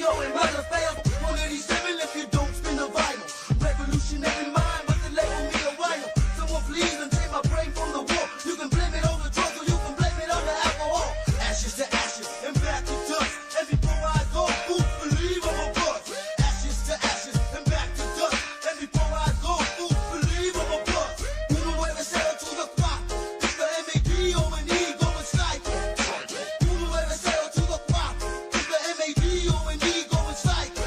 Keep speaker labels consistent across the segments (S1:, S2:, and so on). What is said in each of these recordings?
S1: knowing mother fails. 187 if you don't spin the vinyl. Revolutionary mind, but they label me a rhino. Someone please and take my brain from the wall. You can blame it on the drugs or you can blame it on the alcohol. Ashes to ashes and back to dust. And before I go, ooh, believe I'm a bust. Ashes to ashes and back to dust. And before I go, ooh, believe I'm a bust. Uno nueve cero to the cuatro. It's the M-A-D-O-N-E going psycho. Uno nueve cero to the cuatro. It's the M-A-D-O-N-E going psycho.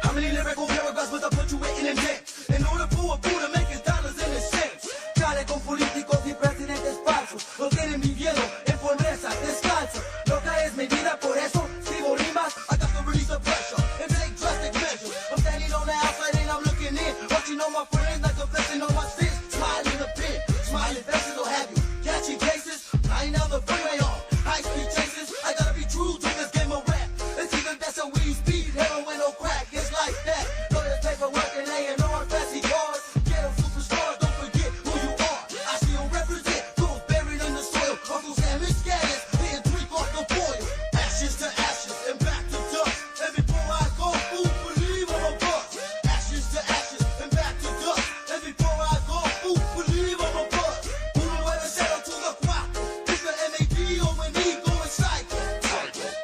S1: How many lyrical paragraphs must I put you in and dead? In order for a fool to make his dollars and his cents. Dale con políticos y presidentes falsos. No tienen mi miedo en pobreza, descalzo. Loca es mi vida, por eso escribo rimas. I got to release the pressure and take drastic measures. I'm standing on the outside and I'm looking in. Watching all my friends like confessing on my sins. Smiling the pin, smiling faces will have you. Catching cases, flying down the freeway on high speed chases. I gotta be true to this game of rap. It's either that's a weed, speed, heroin or crack. It's like that. Lawyers, paperwork, and A&R, fancy cars. Ghetto superstars, don't forget who you are. I still represent those buried in the soil. Uncle Sam is scandalous, being tweaked off the foil. Ashes to ashes and back to dust. And before I go, ooh, believe I'm a bust. Ashes to ashes and back to dust. And before I go, ooh, believe I'm a bust. Uno nueve cero to the cuatro. It's the M-A-D-O-N-E going psycho.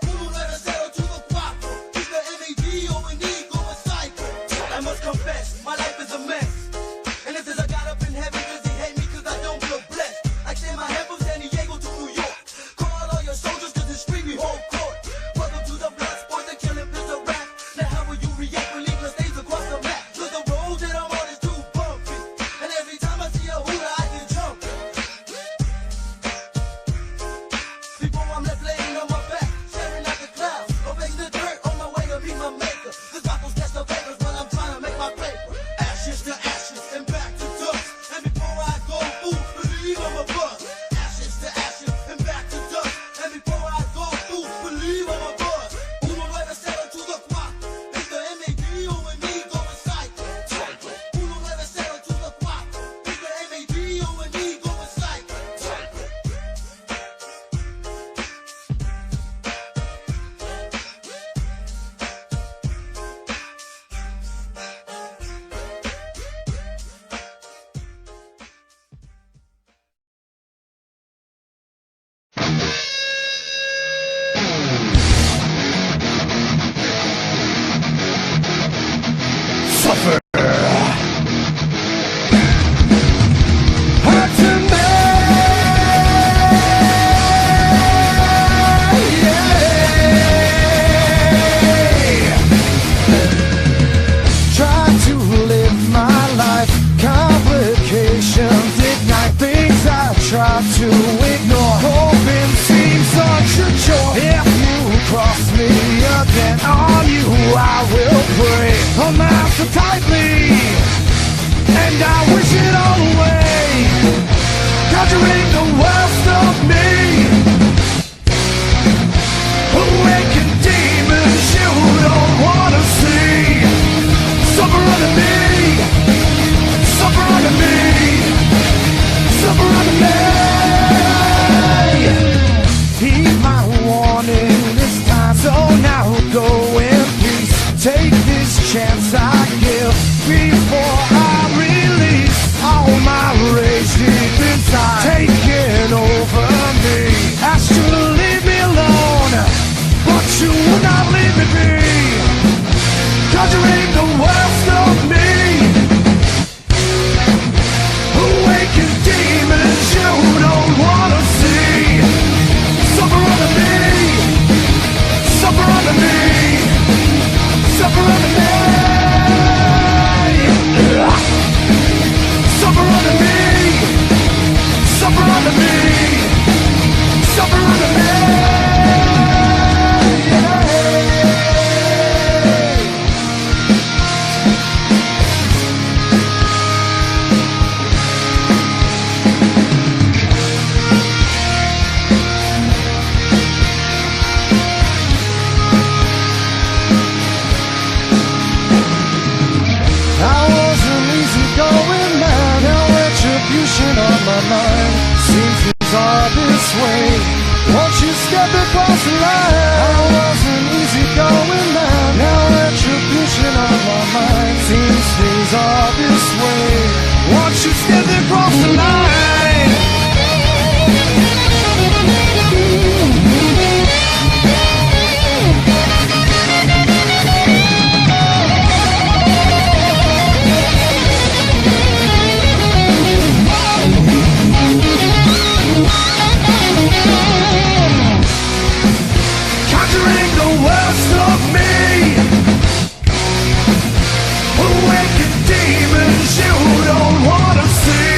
S1: Uno nueve cero to the cuatro. It's the M-A-D-O-N-E going psycho. I must confess, my life is a mess. And if there's a God up in heaven, does he hate me cause I don't feel blessed? I extend my hand from San Diego to New York. Call all your soldiers cause it's free, we hold court. Welcome to the blood sport, the killing is a rap. Now how will you react when leaving stays across the map? Cause the road that I'm on is too bumpy. And every time I see a hooter, I get jumpy. Before I'm left laying on my back, staring at the clouds, obeying the dirt on my way to meet my maker. Cause Bibles catch the vapors when I'm trying to make my paper. Ashes to ashes and back to dust. And before I go, ooh, believe I'm a bust. Ashes to ashes and back to dust. And before I go, ooh, believe I'm a bust. Uno nueve cero to the cuatro. It's the M-A-D-O-N-E going psycho. Uno nueve cero to the cuatro. It's the M-A-D-O-N-E going psycho.
S2: Suffer. Hurt to me. Try to live my life. Complications ignite things I try to ignore. Hoping seems such a chore. If you cross me again, on you I will pray. Hold my hands so tightly, and I wish it all away. Conjuring the worst of me. Awaken demons you don't wanna see. Suffer under me. Suffer under me. Suffer under me. Heed my warning this time, so now go in peace. Take this chance I give before I release all my rage deep inside, taking over me. Asked you to leave me alone, but you would not leave me be. Conjuring the worst of me. Awaken demons you don't wanna see. Suffer under me. Suffer under me. Suffer under me. Suffer under me. Suffer under me. Suffer under me. On my mind, seems things are this way. Once you step across the line, I was an easygoing man. all this way. Once you step across the line, conjuring the worst of me, awaken demons you don't wanna see.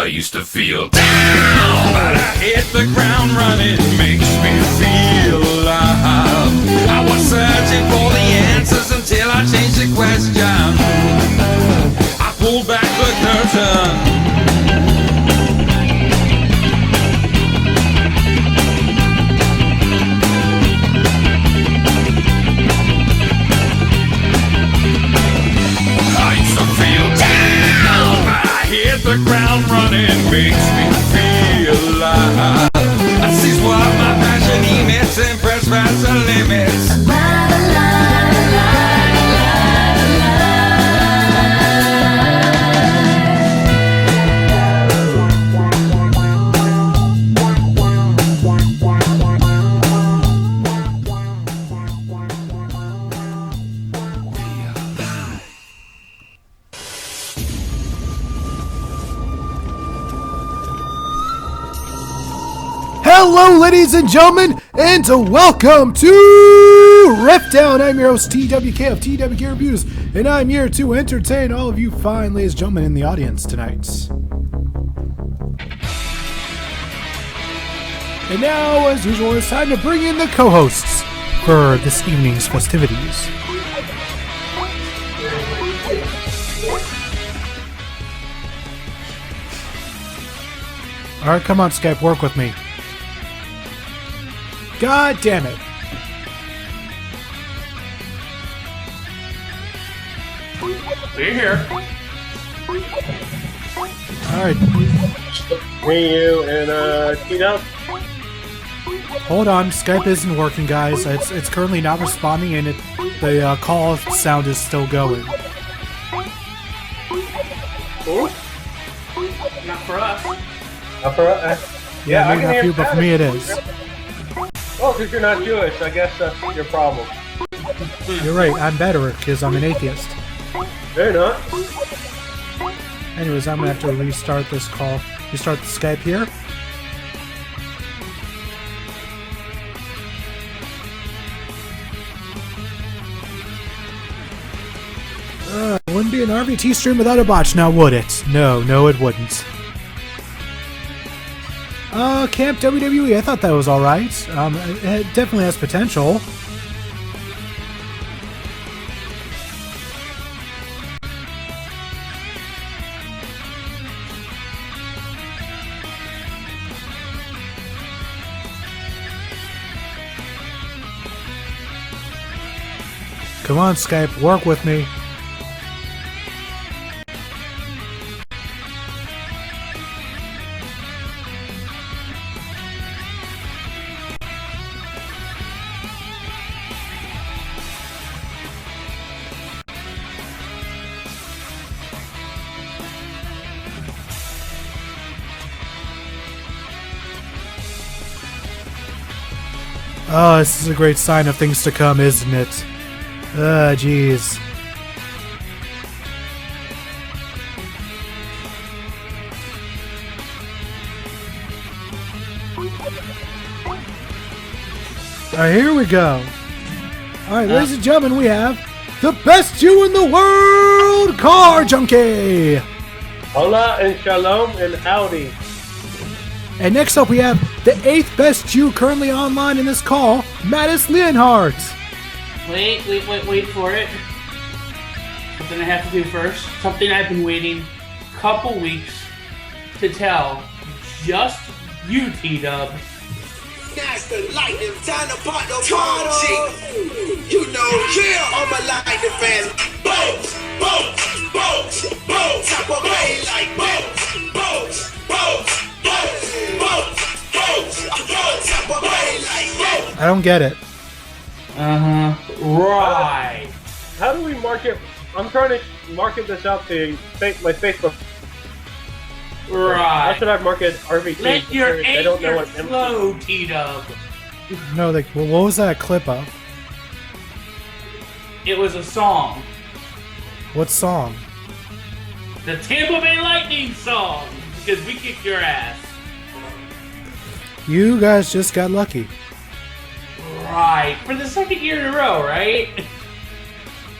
S3: used to feel down, but I hit the ground running, makes me feel alive. I was searching for the answers until I changed the question. I pulled back the curtain. Hit the ground running, makes me feel alive. This is what my passion emits and press past the limits.
S2: Hello, ladies and gentlemen, and welcome to RiffDown. I'm your host, TWK of TWK Reviews, and I'm here to entertain all of you fine ladies and gentlemen in the audience tonight. And now, as usual, it's time to bring in the co-hosts for this evening's festivities. Alright, come on, Skype, work with me. God damn it.
S4: We're here.
S2: Alright.
S5: Me, you, and T-Dub.
S2: Hold on, Skype isn't working, guys. It's currently not responding, and the call sound is still going.
S5: Cool.
S4: Not for us.
S5: Not for us.
S2: Yeah,
S5: I
S2: maybe
S5: can
S2: not
S5: hear
S2: for you, but for me it is.
S5: Oh, because you're not Jewish. I guess that's your problem.
S2: You're right, I'm better because I'm an atheist.
S5: They're not.
S2: Anyways, I'm gonna have to restart this call. Restart the Skype here. It wouldn't be an RVT stream without a botch, now would it? No, it wouldn't. Camp WWE, I thought that was alright. It definitely has potential. Come on, Skype, work with me. Oh, this is a great sign of things to come, isn't it? Jeez. Alright, here we go. Alright, ladies and gentlemen, we have the best Jew in the world, Car Junkie!
S5: Hola and shalom and howdy.
S2: And next up we have the 8th best Jew currently online in this call, Mattis Leonhardt.
S4: Wait for it. Something I have to do first. Something I've been waiting a couple weeks to tell just you, T-Dub.
S1: That's the lightning, time to pop the party. You know, yeah, all my lightning fans. Boats, boats, boats, boats. Top of way like boats, boats, boats, boats, boats, boats. I'm going top of way like boats.
S2: I don't get it.
S4: Right.
S5: How do we market? I'm trying to market this out to my Facebook.
S4: Right.
S5: How should I market RVT?
S4: Let your
S5: They don't know
S4: anger
S5: what
S4: flow, T-Dub.
S2: No, like, well, what was that a clip of?
S4: It was a song.
S2: What song?
S4: The Tampa Bay Lightning song. Because we kicked your ass.
S2: You guys just got lucky.
S4: Right. For the second year in a row, right?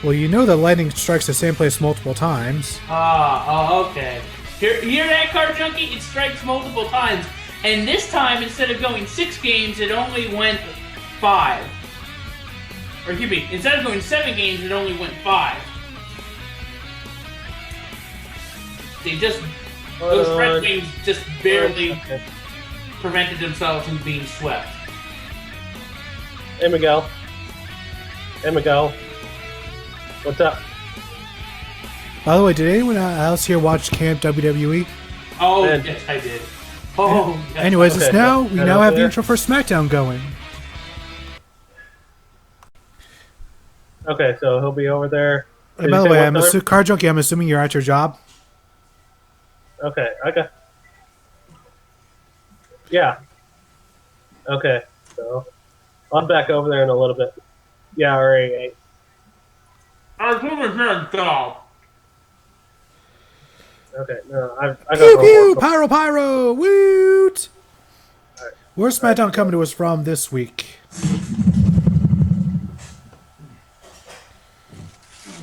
S2: Well, you know that lightning strikes the same place multiple times.
S4: Oh, okay. Hear that, Car Junkie? It strikes multiple times. And this time, instead of going 6 games, it only went 5. Or excuse me, instead of going 7 games, it only went 5. Those Red Wings just barely prevented themselves from being swept.
S5: Hey, Miguel. What's up?
S2: By the way, did anyone else here watch Camp WWE?
S4: Oh,
S5: Man.
S4: yes, I did. Oh, yes.
S2: Anyways,
S5: Okay,
S2: it's now
S5: yeah.
S2: we now have the intro for SmackDown going.
S5: Okay, so he'll be over there.
S2: And by the way, Car Junkie, I'm assuming you're at your job.
S5: Okay. Yeah. Okay, so I'm back over there in a little bit. Yeah, already.
S4: I think it's not a job.
S5: Okay, no, I
S2: Pew
S5: got
S2: pew, pyro, woot!
S5: Alright.
S2: Where's SmackDown coming to us from this week?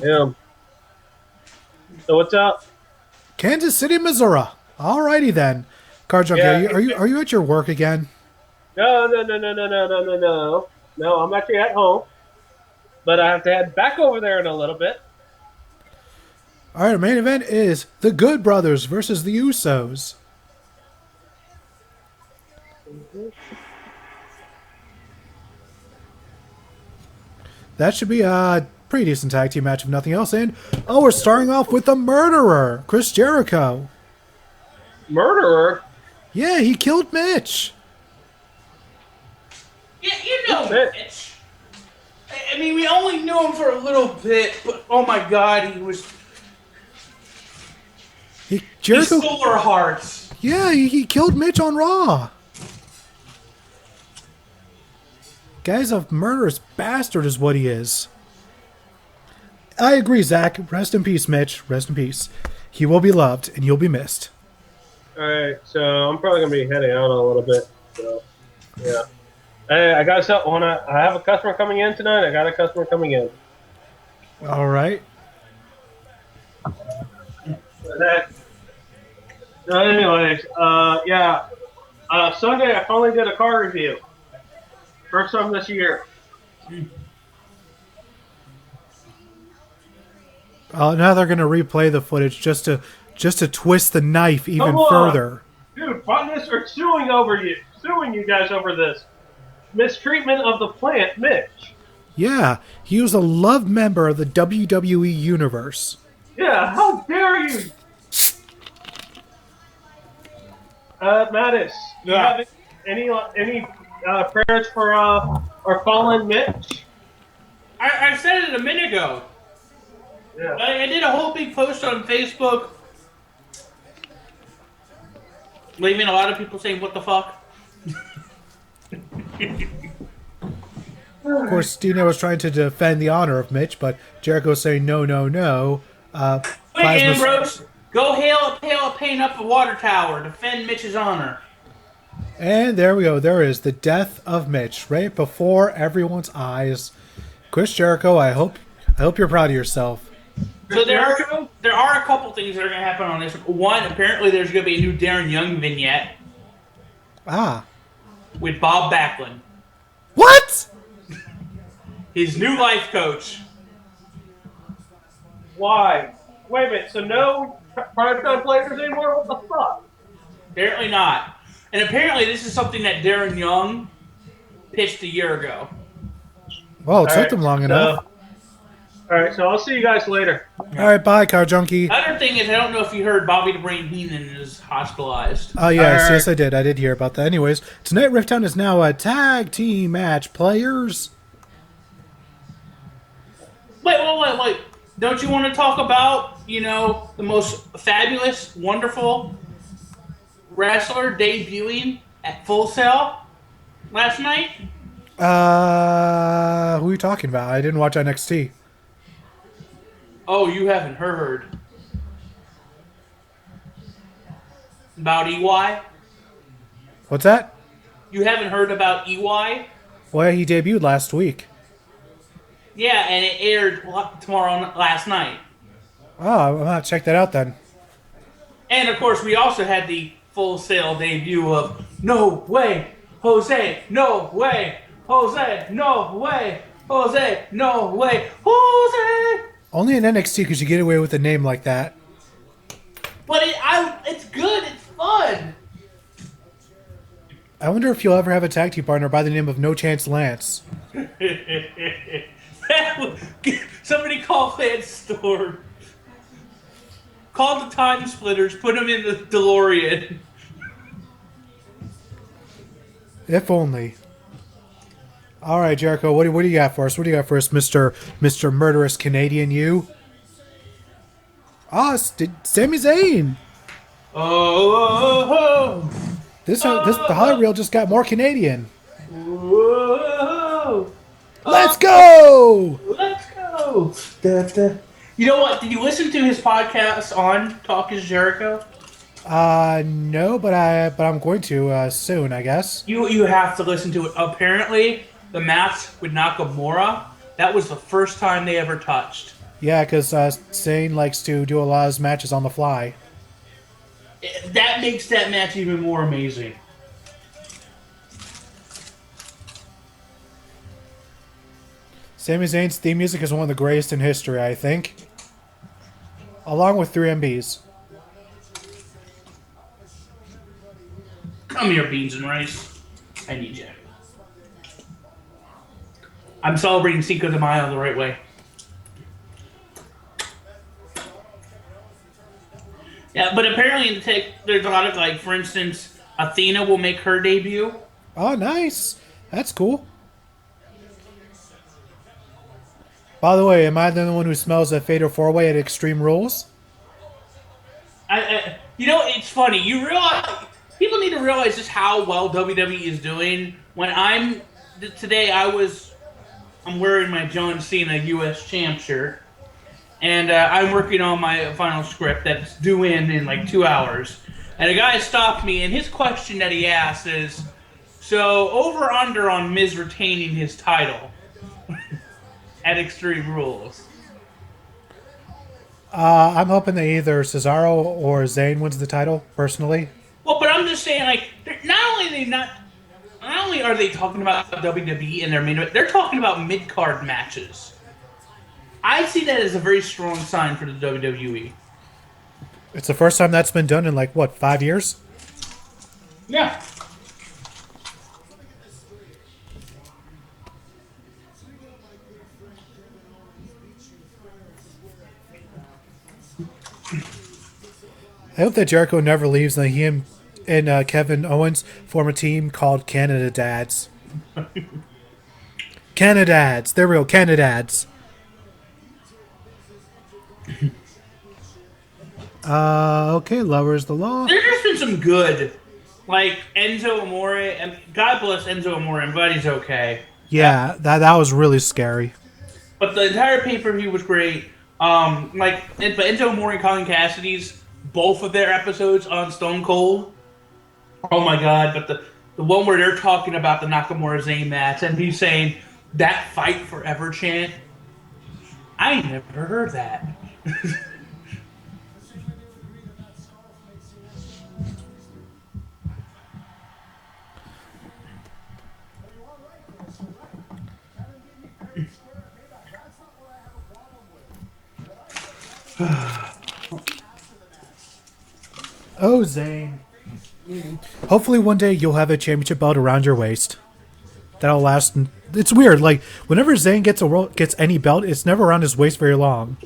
S5: Yeah. So what's up?
S2: Kansas City, Missouri. Alrighty then. Car Junkie,
S5: Yeah.
S2: are you at your work again?
S5: No. No, I'm actually at home. But I have to head back over there in a little bit.
S2: Alright, our main event is the Good Brothers versus the Usos. That should be a pretty decent tag team match if nothing else. And we're starting off with the Murderer, Chris Jericho.
S5: Murderer?
S2: Yeah, he killed Mitch.
S4: Yeah, you know
S5: Mitch.
S4: Mitch. I mean, we only knew him for a little bit, but oh my God, he
S2: Jericho.
S4: stole our hearts.
S2: Yeah, he killed Mitch on Raw. Guy's a murderous bastard is what he is. I agree, Zach. Rest in peace, Mitch. Rest in peace. He will be loved, and you'll be missed.
S5: Alright, so I'm probably going to be heading out in a little bit. So, yeah. Hey, I got something. I have a customer coming in tonight. I got a customer coming in.
S2: All right.
S5: So anyways, yeah. Sunday I finally did a car review. First time this year.
S2: Now they're going to replay the footage just to twist the knife even
S5: Come on.
S2: further.
S5: Dude, botanists are suing you guys over this. Mistreatment of the plant, Mitch.
S2: Yeah, he was a loved member of the WWE Universe.
S5: Yeah, how dare you? Mattis, do you
S4: Yeah.
S5: have any prayers for our fallen Mitch?
S4: I said it a minute ago.
S5: Yeah.
S4: I did a whole big post on Facebook, leaving a lot of people saying, "What the fuck?"
S2: Of course, Dino was trying to defend the honor of Mitch, but Jericho's saying no.
S4: Wait,
S2: Plasma-
S4: Ambrose, go hail a paint up a water tower, defend Mitch's honor.
S2: And there we go. There is the death of Mitch right before everyone's eyes. Chris Jericho, I hope you're proud of yourself.
S4: So there are a couple things that are going to happen on this. One, apparently there's going to be a new Darren Young vignette
S2: Ah.
S4: with Bob Backlund,
S2: What?
S4: his new life coach.
S5: Why? Wait a minute, so no primetime players anymore? What the fuck?
S4: Apparently not. And apparently this is something that Darren Young pitched a year ago.
S2: Well, it took them long enough.
S5: Alright, so I'll see you guys later.
S2: All right, bye, Car Junkie.
S4: Other thing is, I don't know if you heard, Bobby the Brain Heenan is hospitalized.
S2: Oh, yes,
S5: Alright.
S2: yes, I did. I did hear about that. Anyways, tonight RiffDown is now a tag team match. Players.
S4: Wait. Don't you want to talk about, the most fabulous, wonderful wrestler debuting at Full Sail last night?
S2: Who are you talking about? I didn't watch NXT.
S4: Oh, you haven't heard about EY?
S2: What's that?
S4: You haven't heard about EY?
S2: Well, he debuted last week.
S4: Yeah, and it aired last night.
S2: Oh, I'm gonna check that out then.
S4: And of course, we also had the Full Sail debut of No Way, Jose, No Way, Jose, No Way, Jose, No Way, Jose.
S2: Only in NXT because you get away with a name like that.
S4: But it's good. It's fun.
S2: I wonder if you'll ever have a tag team partner by the name of No Chance Lance.
S4: Somebody call Lance Storm. Call the Time Splitters. Put them in the DeLorean.
S2: If only. All right, Jericho, what do you got for us? What do you got for us, Mr. Murderous Canadian you? Sami Zayn.
S4: Oh.
S2: The highlight reel just got more Canadian.
S4: Whoa.
S2: Let's go!
S4: Let's go. You know what? Did you listen to his podcast on Talk is Jericho?
S2: No, but I'm going to soon, I guess.
S4: You have to listen to it. Apparently, the match with Nakamura, that was the first time they ever touched.
S2: Yeah, because Zayn likes to do a lot of his matches on the fly.
S4: That makes that match even more amazing.
S2: Sami Zayn's theme music is one of the greatest in history, I think. Along with 3MBs.
S4: Come here, beans and rice. I need you. I'm celebrating Cinco de Mayo the right way. Yeah, but apparently there's a lot of, like, for instance, Athena will make her debut.
S2: Oh, nice. That's cool. By the way, am I the one who smells a Fatal 4-Way at Extreme Rules?
S4: You know, it's funny. You realize people need to realize just how well WWE is doing. Today I'm wearing my John Cena U.S. Champ shirt, and I'm working on my final script that's due in like 2 hours. And a guy stopped me, and his question that he asked is, so over under on Miz retaining his title at Extreme Rules.
S2: I'm hoping that either Cesaro or Zayn wins the title, personally.
S4: Well, but I'm just saying, like, not only are they talking about WWE and their main event, they're talking about mid-card matches. I see that as a very strong sign for the WWE.
S2: It's the first time that's been done in, 5 years?
S4: Yeah.
S2: I hope that Jericho never leaves and that he and Kevin Owens form a team called Canada Dads. Canada Dads. There we go. Canada Dads. Okay, Lovers the Law.
S4: There's just been some good, like Enzo Amore, and God bless Enzo Amore, and but he's okay.
S2: Yeah, that was really scary.
S4: But the entire pay-per-view was great. But Enzo Amore and Colin Cassidy's, both of their episodes on Stone Cold. Oh my God! But the one where they're talking about the Nakamura Zayn match, and he's saying that "Fight Forever" chant. I never heard that.
S2: Oh, Zayn. Hopefully one day you'll have a championship belt around your waist. That'll last. It's weird. Like, whenever Zayn gets any belt, it's never around his waist very long.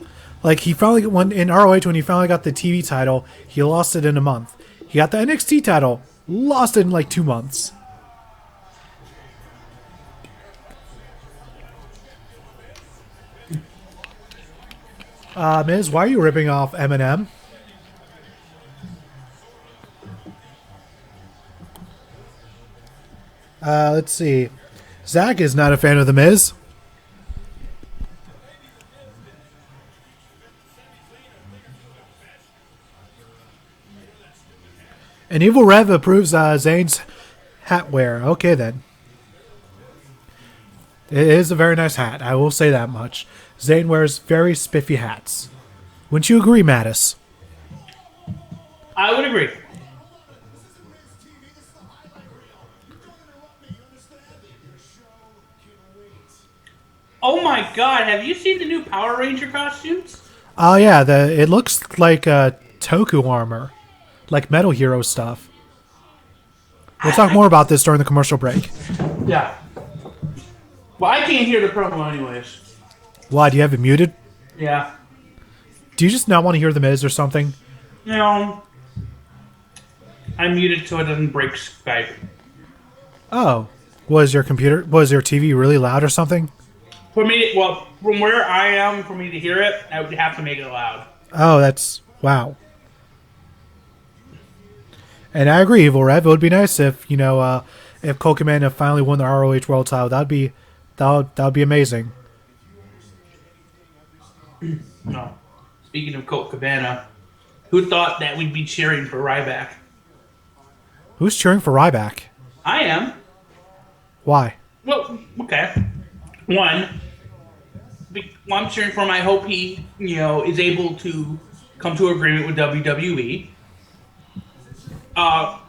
S2: Like, he finally got one in ROH when he finally got the TV title. He lost it in a month. He got the NXT title. Lost it in 2 months. Miz, why are you ripping off Eminem? Let's see. Zach is not a fan of The Miz. And Evil Rev approves Zayn's hat wear. Okay, then. It is a very nice hat. I will say that much. Zayn wears very spiffy hats. Wouldn't you agree, Mattis?
S4: I would agree. Oh my God! Have you seen the new Power Ranger costumes?
S6: Oh yeah, it looks like Toku armor, like Metal Hero stuff. We'll talk more about this during the commercial break.
S4: Yeah. Well, I can't hear the promo anyways.
S6: Why, do you have it muted?
S4: Yeah.
S6: Do you just not want to hear the Miz or something?
S4: No. I muted so it doesn't break Skype.
S6: Oh, was your TV really loud or something?
S4: For me, well, from where I am, for me to hear it, I would have to make it loud.
S6: Oh, that's wow. And I agree, Evil Rev. It would be nice if if Colt Cabana finally won the ROH World Title. That would be amazing.
S4: No. Speaking of Colt Cabana, who thought that we'd be cheering for Ryback?
S6: Who's cheering for Ryback?
S4: I am.
S6: Why?
S4: Well, okay. One, I'm cheering for him. I hope he, is able to come to agreement with WWE. I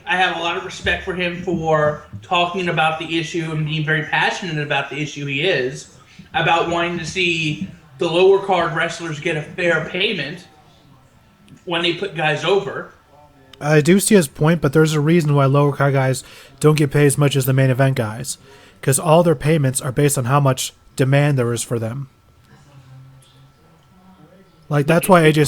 S4: have a lot of respect for him for talking about the issue and being very passionate about the issue he is, about wanting to see the lower card wrestlers get a fair payment when they put guys over.
S6: I do see his point, but there's a reason why lower card guys don't get paid as much as the main event guys, because all their payments are based on how much demand there is for them. Like that's why AJ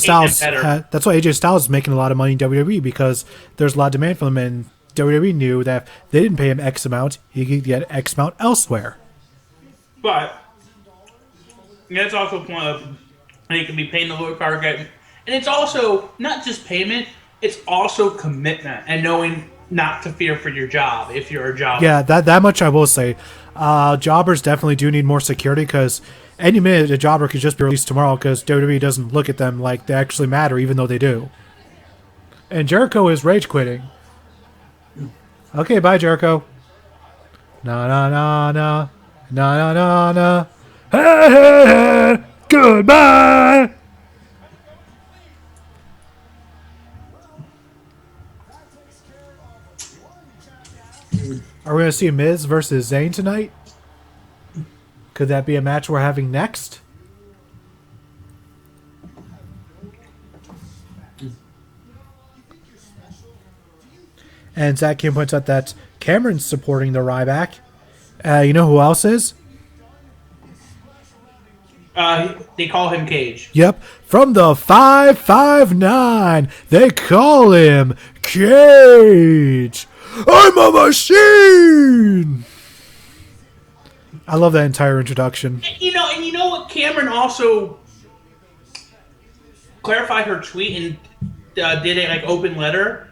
S6: Styles is making a lot of money in WWE, because there's a lot of demand for them, and WWE knew that if they didn't pay him X amount, he could get X amount elsewhere.
S4: But that's also a point of they can be paying the lower card guy, and it's also not just payment. It's also commitment and knowing not to fear for your job if you're a jobber.
S6: Yeah, that much I will say. Jobbers definitely do need more security, because any minute a jobber could just be released tomorrow, because WWE doesn't look at them like they actually matter, even though they do. And Jericho is rage quitting. Okay, bye, Jericho. Na na na na na na na na. Hey, hey, hey. Goodbye. Are we going to see Miz versus Zayn tonight? Could that be a match we're having next? And Zach Kim points out that Cameron's supporting the Ryback. You know who else is?
S4: They call him Cage.
S6: Yep. From the 559, they call him Cage. I'm a machine! I love that entire introduction.
S4: And you know what? Cameron also clarified her tweet and did a open letter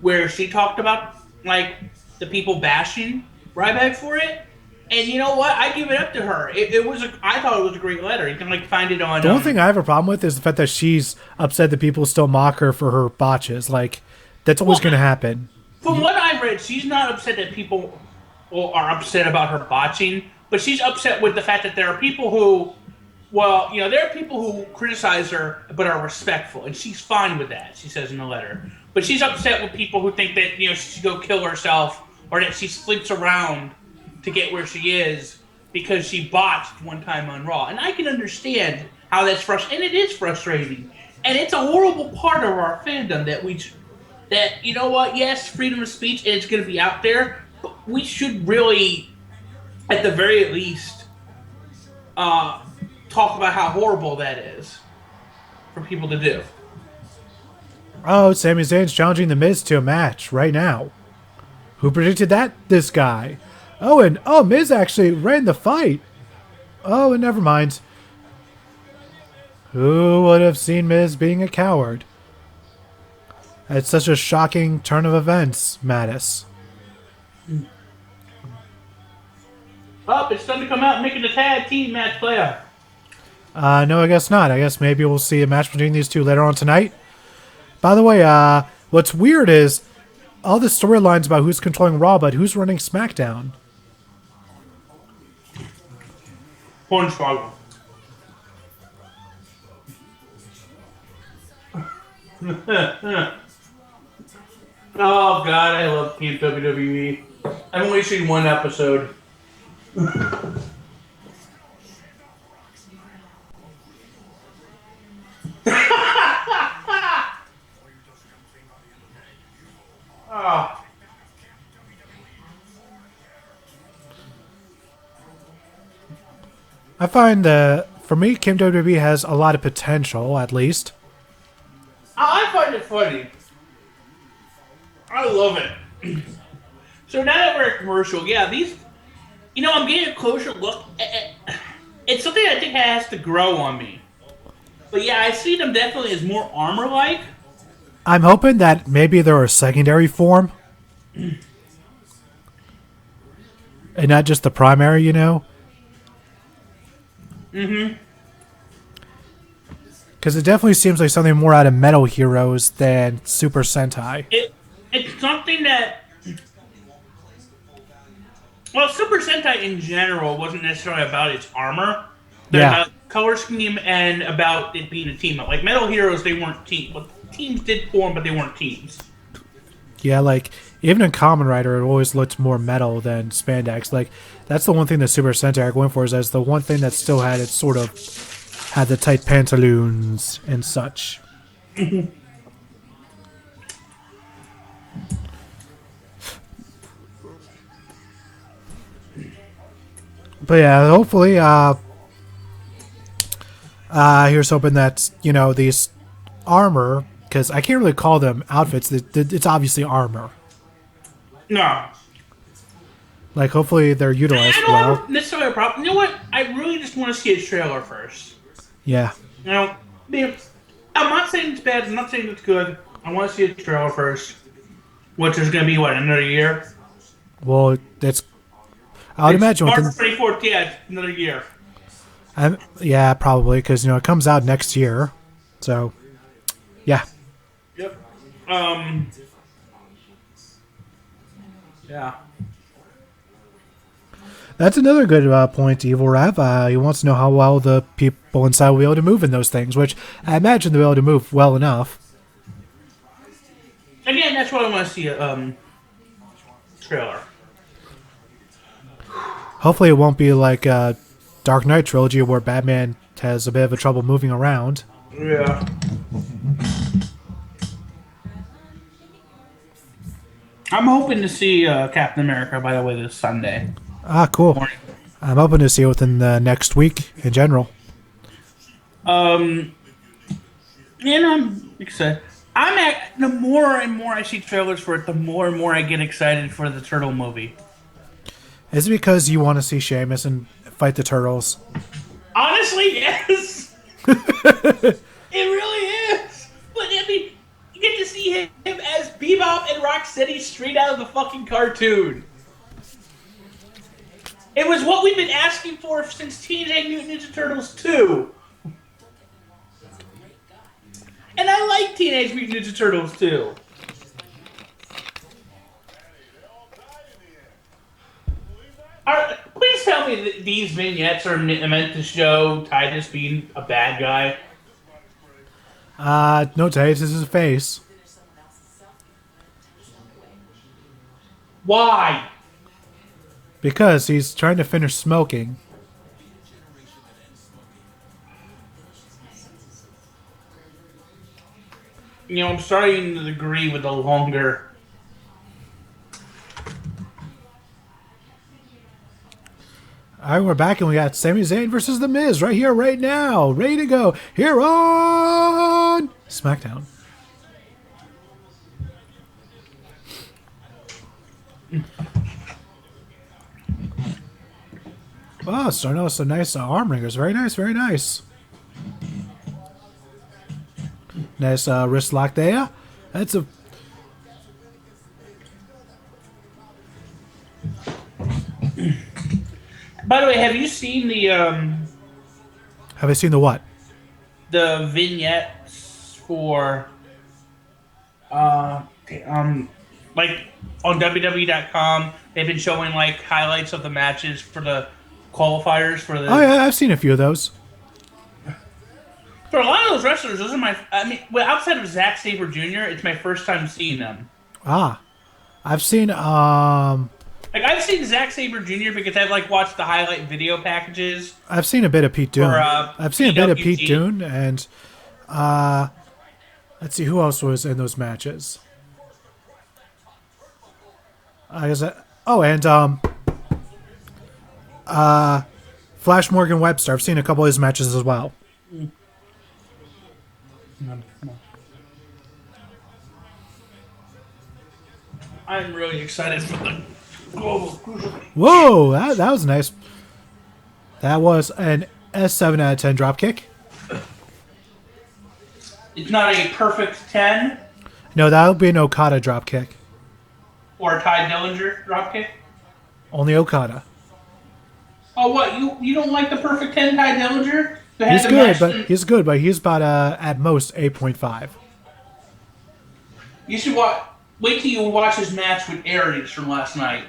S4: where she talked about the people bashing Ryback for it. And you know what? I give it up to her. I thought it was a great letter. You can find it on.
S6: The only thing I have a problem with is the fact that she's upset that people still mock her for her botches. That's always going to happen.
S4: From what I read, she's not upset that people are upset about her botching, but she's upset with the fact that there are people who, there are people who criticize her but are respectful, and she's fine with that, she says in the letter. But she's upset with people who think that, she should go kill herself, or that she sleeps around to get where she is because she botched one time on Raw. And I can understand how that's frustrating, and it is frustrating. And it's a horrible part of our fandom that yes, freedom of speech, and it's going to be out there, but we should really, at the very least, talk about how horrible that is for people to do.
S6: Oh, Sami Zayn's challenging The Miz to a match right now. Who predicted that? This guy. Miz actually ran the fight. Oh, and never mind. Who would have seen Miz being a coward? It's such a shocking turn of events, Mattis.
S4: It's time to come out and make it a tag team match playoff.
S6: No, I guess not. I guess maybe we'll see a match between these two later on tonight. By the way, what's weird is all the storylines about who's controlling Raw, but who's running SmackDown?
S4: Hornswoggle. Oh god, I love Camp WWE. I've only seen one episode. Oh.
S6: I find that, for me, Camp WWE has a lot of potential, at least.
S4: I find it funny. I love it. So now that we're at commercial, yeah, these, I'm getting a closer look. It's something I think has to grow on me. But yeah, I see them definitely as more armor-like.
S6: I'm hoping that maybe they're a secondary form. And not just the primary,
S4: Mm-hmm.
S6: Because it definitely seems like something more out of Metal Heroes than Super Sentai.
S4: It's something that... Well, Super Sentai in general wasn't necessarily about its armor. They're about color scheme and about it being a team. Like Metal Heroes, they weren't teams. Well, teams did form, but they weren't teams.
S6: Yeah, like, even in Kamen Rider, it always looked more metal than spandex. Like, that's the one thing that Super Sentai are going for, is that's the one thing that still had had the tight pantaloons and such. But yeah, hopefully, here's hoping that, these armor, because I can't really call them outfits, it's obviously armor.
S4: No.
S6: Like, hopefully they're utilized
S4: I don't
S6: well.
S4: have necessarily a problem. You know what? I really just want to see a trailer first.
S6: Yeah.
S4: I'm not saying it's bad. I'm not saying it's good. I want to see a trailer first. Which is going to be, another year?
S6: Well, I would imagine
S4: March
S6: within...
S4: 24th, yeah, another year.
S6: Yeah, probably, because, it comes out next year. So, yeah.
S4: Yep. Yeah.
S6: That's another good point, Evil Rav. He wants to know how well the people inside will be able to move in those things, which I imagine they'll be able to move well enough.
S4: Again, that's what I want to see a trailer.
S6: Hopefully it won't be like a Dark Knight trilogy where Batman has a bit of a trouble moving around.
S4: Yeah. I'm hoping to see Captain America, by the way, this Sunday.
S6: Ah, cool.
S4: Morning.
S6: I'm hoping to see it within the next week in general.
S4: And I'm excited. The more and more I see trailers for it, the more and more I get excited for the Turtle movie.
S6: Is it because you want to see Sheamus and fight the Turtles?
S4: Honestly, yes. It really is. But I mean, you get to see him as Bebop and Rocksteady straight out of the fucking cartoon. It was what we've been asking for since Teenage Mutant Ninja Turtles 2. And I like Teenage Mutant Ninja Turtles 2. Please tell me that these vignettes are meant to show Titus being a bad guy.
S6: No, Titus is his face.
S4: Why?
S6: Because he's trying to finish smoking.
S4: I'm starting to agree with the longer...
S6: Alright, we're back and we got Sami Zayn versus The Miz right here, right now. Ready to go. Here on SmackDown. Oh, starting out with some nice arm ringers. Very nice, very nice. Nice wrist lock there. That's a...
S4: By the way, have you seen the
S6: Have I seen the what?
S4: the vignettes for like on WWE.com? They've been showing like highlights of the matches for the qualifiers for the.
S6: Oh yeah, I've seen a few of those.
S4: For a lot of those wrestlers, those are my. I mean, well, outside of Zack Sabre Jr., it's my first time seeing them.
S6: I've seen
S4: Like I've seen Zack Sabre Jr. because I've like watched the highlight video packages.
S6: I've seen a bit of Pete Dunne. I've seen a bit of
S4: TWT.
S6: Pete Dunne, and let's see who else was in those matches. Flash Morgan Webster. I've seen a couple of his matches as well.
S4: I'm really excited for the global cruiserweight.
S6: Whoa, that was nice. That was an S7 out of 10 dropkick.
S4: It's not a perfect 10
S6: No, that would be an Okada dropkick.
S4: or a Ty Dillinger dropkick.
S6: Only Okada.
S4: Oh, what? You don't like the perfect 10 Ty Dillinger? Who had
S6: He's
S4: the
S6: good,
S4: match
S6: but
S4: in-
S6: he's about at most 8.5.
S4: You should wait till you watch his match with Aries from last night.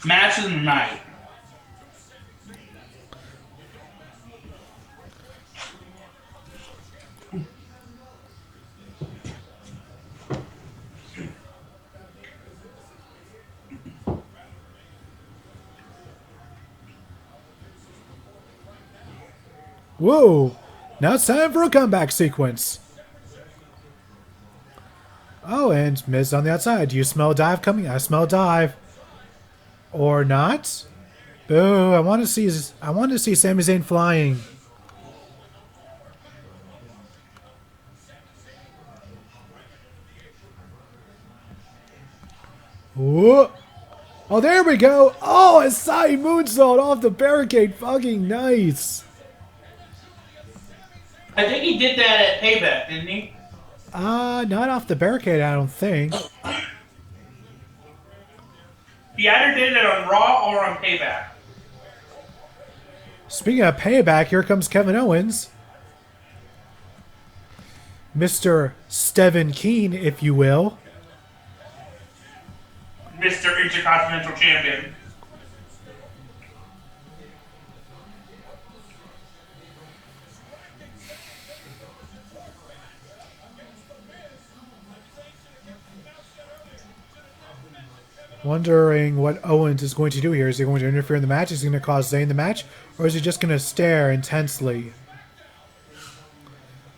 S4: Match of the night.
S6: Whoa! Now it's time for a comeback sequence. Oh, and Miz on the outside. Do you smell a dive coming? I smell a dive. Or not? Boo! I want to see Sami Zayn flying. Whoa! Oh, there we go! Oh, a side moonsault off the barricade. Fucking nice.
S4: I think he did that at Payback, didn't he?
S6: Not off the barricade, I don't think.
S4: He either did it on Raw or on Payback.
S6: Speaking of Payback, here comes Kevin Owens. Mr. Steven Keane, if you will.
S4: Mr. Intercontinental Champion.
S6: Wondering what Owens is going to do here. Is he going to interfere in the match? Is he going to cause Zayn the match? Or is he just going to stare intensely?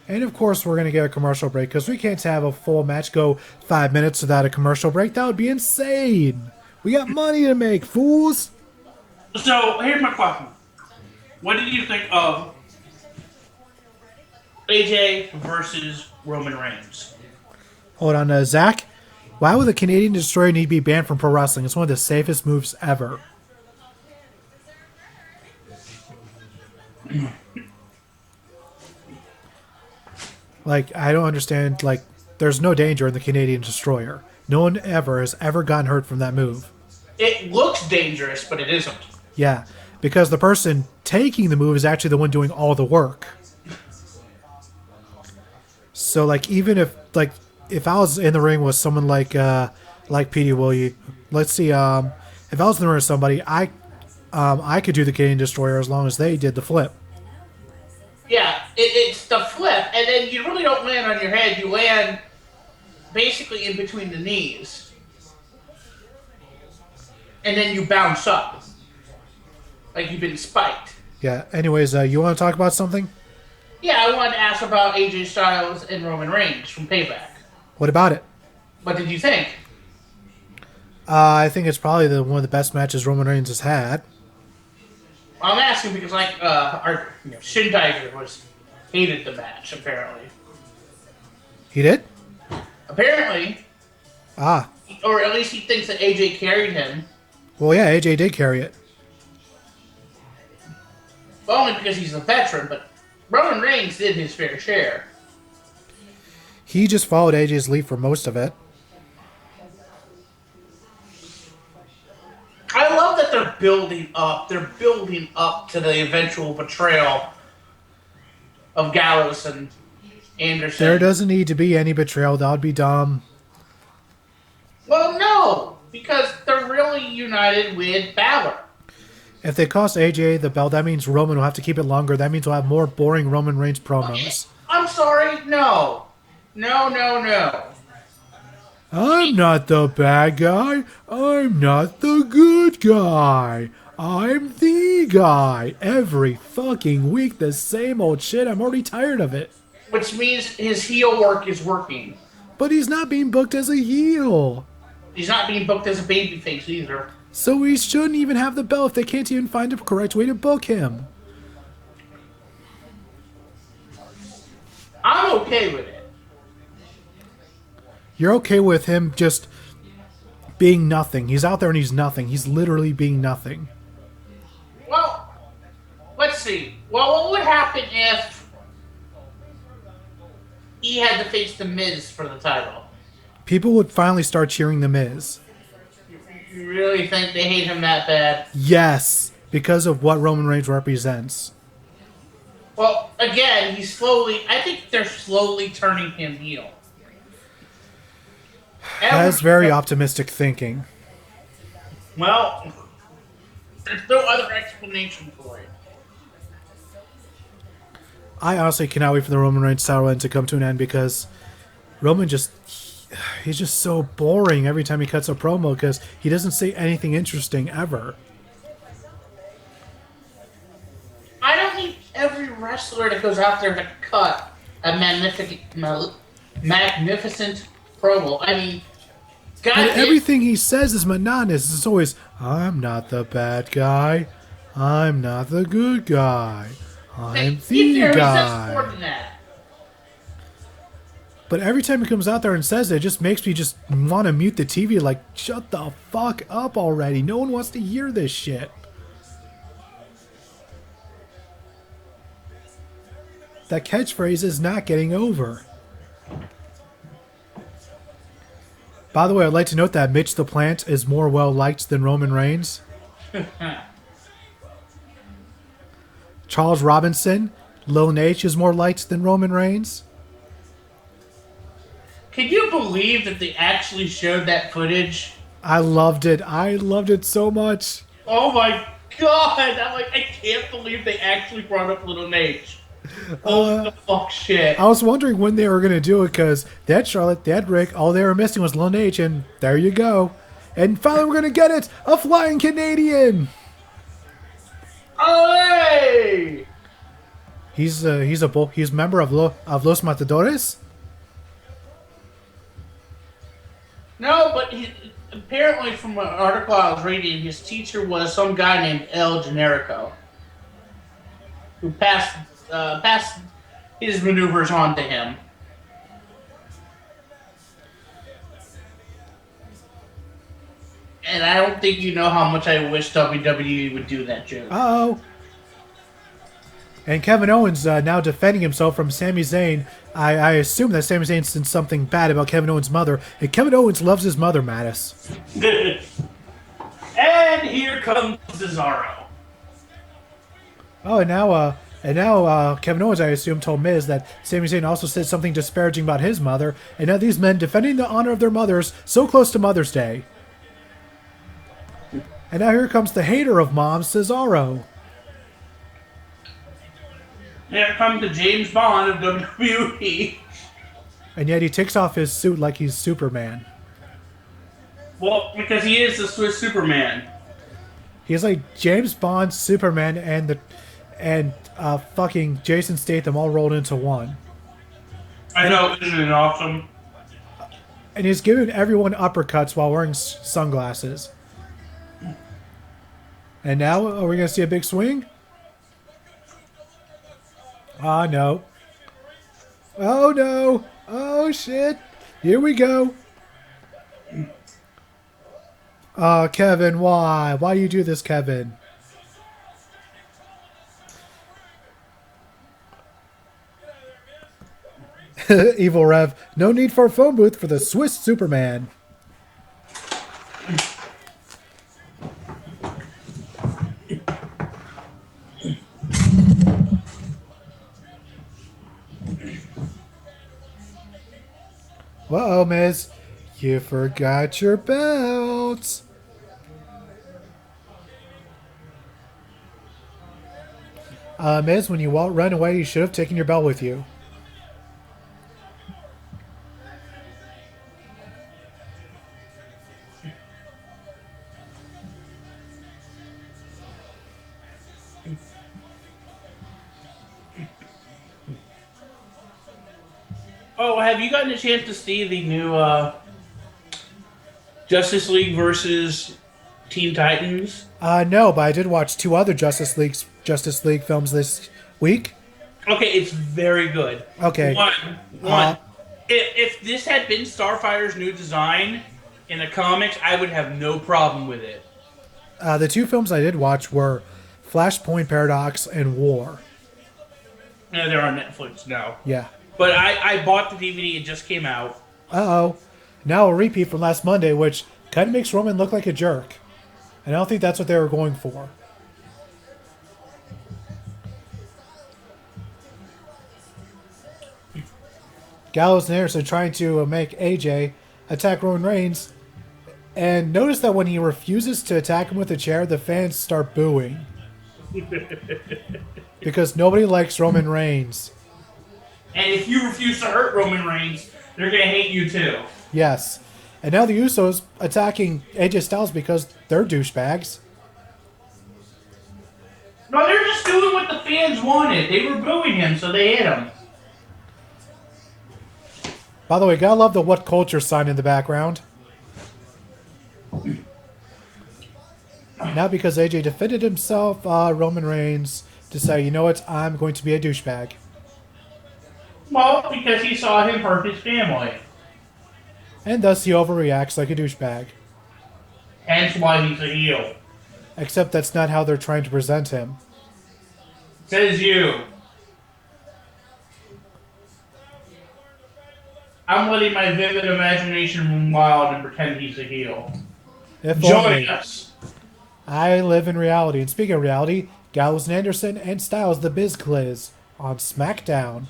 S6: And of course, we're going to get a commercial break because we can't have a full match go 5 minutes without a commercial break. That would be insane. We got money to make, fools.
S4: So, here's my question. What did you think of AJ versus Roman Reigns?
S6: Hold on, Zach. Why would the Canadian Destroyer need to be banned from pro wrestling? It's one of the safest moves ever. Like, I don't understand. Like, there's no danger in the Canadian Destroyer. No one ever has ever gotten hurt from that move.
S4: It looks dangerous, but it isn't.
S6: Yeah, because the person taking the move is actually the one doing all the work. So, like, even if I was in the ring with someone like Petey Willie, let's see, if I was in the ring with somebody, I could do the Canadian Destroyer as long as they did the flip.
S4: Yeah, it's the flip, and then you really don't land on your head. You land basically in between the knees. And then you bounce up. Like you've been spiked.
S6: Yeah, anyways, you want to talk about something?
S4: Yeah, I wanted to ask about AJ Styles and Roman Reigns from Payback.
S6: What about it?
S4: What did you think?
S6: I think it's probably one of the best matches Roman Reigns has had.
S4: I'm asking because, like, our Shin Tiger hated the match, apparently.
S6: He did?
S4: Apparently.
S6: Ah.
S4: Or at least he thinks that AJ carried him.
S6: Well, yeah, AJ did carry it.
S4: Only because he's a veteran, but Roman Reigns did his fair share.
S6: He just followed AJ's lead for most of it.
S4: I love that they're building up. They're building up to the eventual betrayal of Gallows and Anderson.
S6: There doesn't need to be any betrayal. That would be dumb.
S4: Well, no, because they're really united with Balor.
S6: If they cost AJ the belt, that means Roman will have to keep it longer. That means we'll have more boring Roman Reigns promos.
S4: I'm sorry, no. No.
S6: I'm not the bad guy. I'm not the good guy. I'm the guy. Every fucking week, the same old shit. I'm already tired of it.
S4: Which means his heel work is working.
S6: But he's not being booked as a heel.
S4: He's not being booked as a babyface either.
S6: So he shouldn't even have the belt if they can't even find a correct way to book him.
S4: I'm okay with it.
S6: You're okay with him just being nothing. He's out there and he's nothing. He's literally being nothing.
S4: Well, let's see. Well, what would happen if he had to face The Miz for the title?
S6: People would finally start cheering The Miz.
S4: You really think they hate him that bad?
S6: Yes, because of what Roman Reigns represents.
S4: Well, again, I think they're slowly turning him heel.
S6: That's very optimistic thinking.
S4: Well, there's no other explanation for it.
S6: I honestly cannot wait for the Roman Reigns title run to come to an end because Roman he's just so boring every time he cuts a promo because he doesn't say anything interesting ever.
S4: I don't need every wrestler that goes out there to cut a magnificent promo. I mean,
S6: But everything he says is monotonous. It's always, I'm not the bad guy. I'm not the good guy. I'm the guy.
S4: More than that.
S6: But every time he comes out there and says it just makes me just want to mute the TV like, shut the fuck up already. No one wants to hear this shit. That catchphrase is not getting over. By the way, I'd like to note that Mitch the Plant is more well-liked than Roman Reigns. Charles Robinson, Lil H is more liked than Roman Reigns.
S4: Can you believe that they actually showed that footage?
S6: I loved it. I loved it so much.
S4: Oh my god! I can't believe they actually brought up Little Nate. Oh the fuck shit.
S6: I was wondering when they were going to do it because they had Charlotte, they had Rick, all they were missing was Lil H, and there you go. And finally we're going to get it! A flying Canadian!
S4: Hey!
S6: He's a member of Los Matadores?
S4: No, but apparently from an article I was reading, his teacher was some guy named El Generico, who passed his maneuvers on to him. And I don't think you know how much I wish WWE would do that joke.
S6: Uh-oh. And Kevin Owens now defending himself from Sami Zayn. I assume that Sami Zayn said something bad about Kevin Owens' mother. And Kevin Owens loves his mother, Mattis.
S4: And here comes Cesaro.
S6: Oh, and now Kevin Owens, I assume, told Miz that Sami Zayn also said something disparaging about his mother. And now these men defending the honor of their mothers so close to Mother's Day. And now here comes the hater of moms, Cesaro.
S4: Here comes the James Bond of WWE.
S6: And yet he takes off his suit like he's Superman.
S4: Well, because he is the Swiss Superman.
S6: He's like James Bond, Superman, and fucking Jason Statham all rolled into one.
S4: I know, isn't it awesome?
S6: And he's giving everyone uppercuts while wearing sunglasses. And now, are we going to see a big swing? Ah, no. Oh, no. Oh, shit. Here we go. Kevin, why? Why do you do this, Kevin? Evil Rev. No need for a phone booth for the Swiss Superman. Whoa, Miz. You forgot your belt. Miz, when you run away, you should have taken your belt with you.
S4: Oh, have you gotten a chance to see the new Justice League versus Teen Titans?
S6: No, but I did watch 2 other Justice League films this week.
S4: Okay, it's very good.
S6: Okay.
S4: One. If this had been Starfire's new design in the comics, I would have no problem with it.
S6: The 2 films I did watch were Flashpoint Paradox and War.
S4: No, they're on Netflix now.
S6: Yeah.
S4: But I bought the DVD. It just came out.
S6: Uh-oh. Now a repeat from last Monday, which kind of makes Roman look like a jerk. And I don't think that's what they were going for. Gallows and Anderson trying to make AJ attack Roman Reigns. And notice that when he refuses to attack him with a chair, the fans start booing. Because nobody likes Roman Reigns.
S4: And if you refuse to hurt Roman Reigns, they're going to hate you too.
S6: Yes. And now the Usos attacking AJ Styles because they're douchebags.
S4: No, they're just doing what the fans wanted. They were booing him, so they hit him.
S6: By the way, gotta love the What Culture sign in the background. Now because AJ defended himself, Roman Reigns decided, you know what, I'm going to be a douchebag.
S4: Well, because he saw him hurt his family.
S6: And thus he overreacts like a douchebag.
S4: Hence why he's a heel.
S6: Except that's not how they're trying to present him.
S4: Says you. I'm letting my vivid imagination run wild and pretend he's a heel.
S6: If
S4: Join
S6: only.
S4: us.
S6: I live in reality. And speaking of reality, Gallows and Anderson and Styles the Biz Cliz on SmackDown.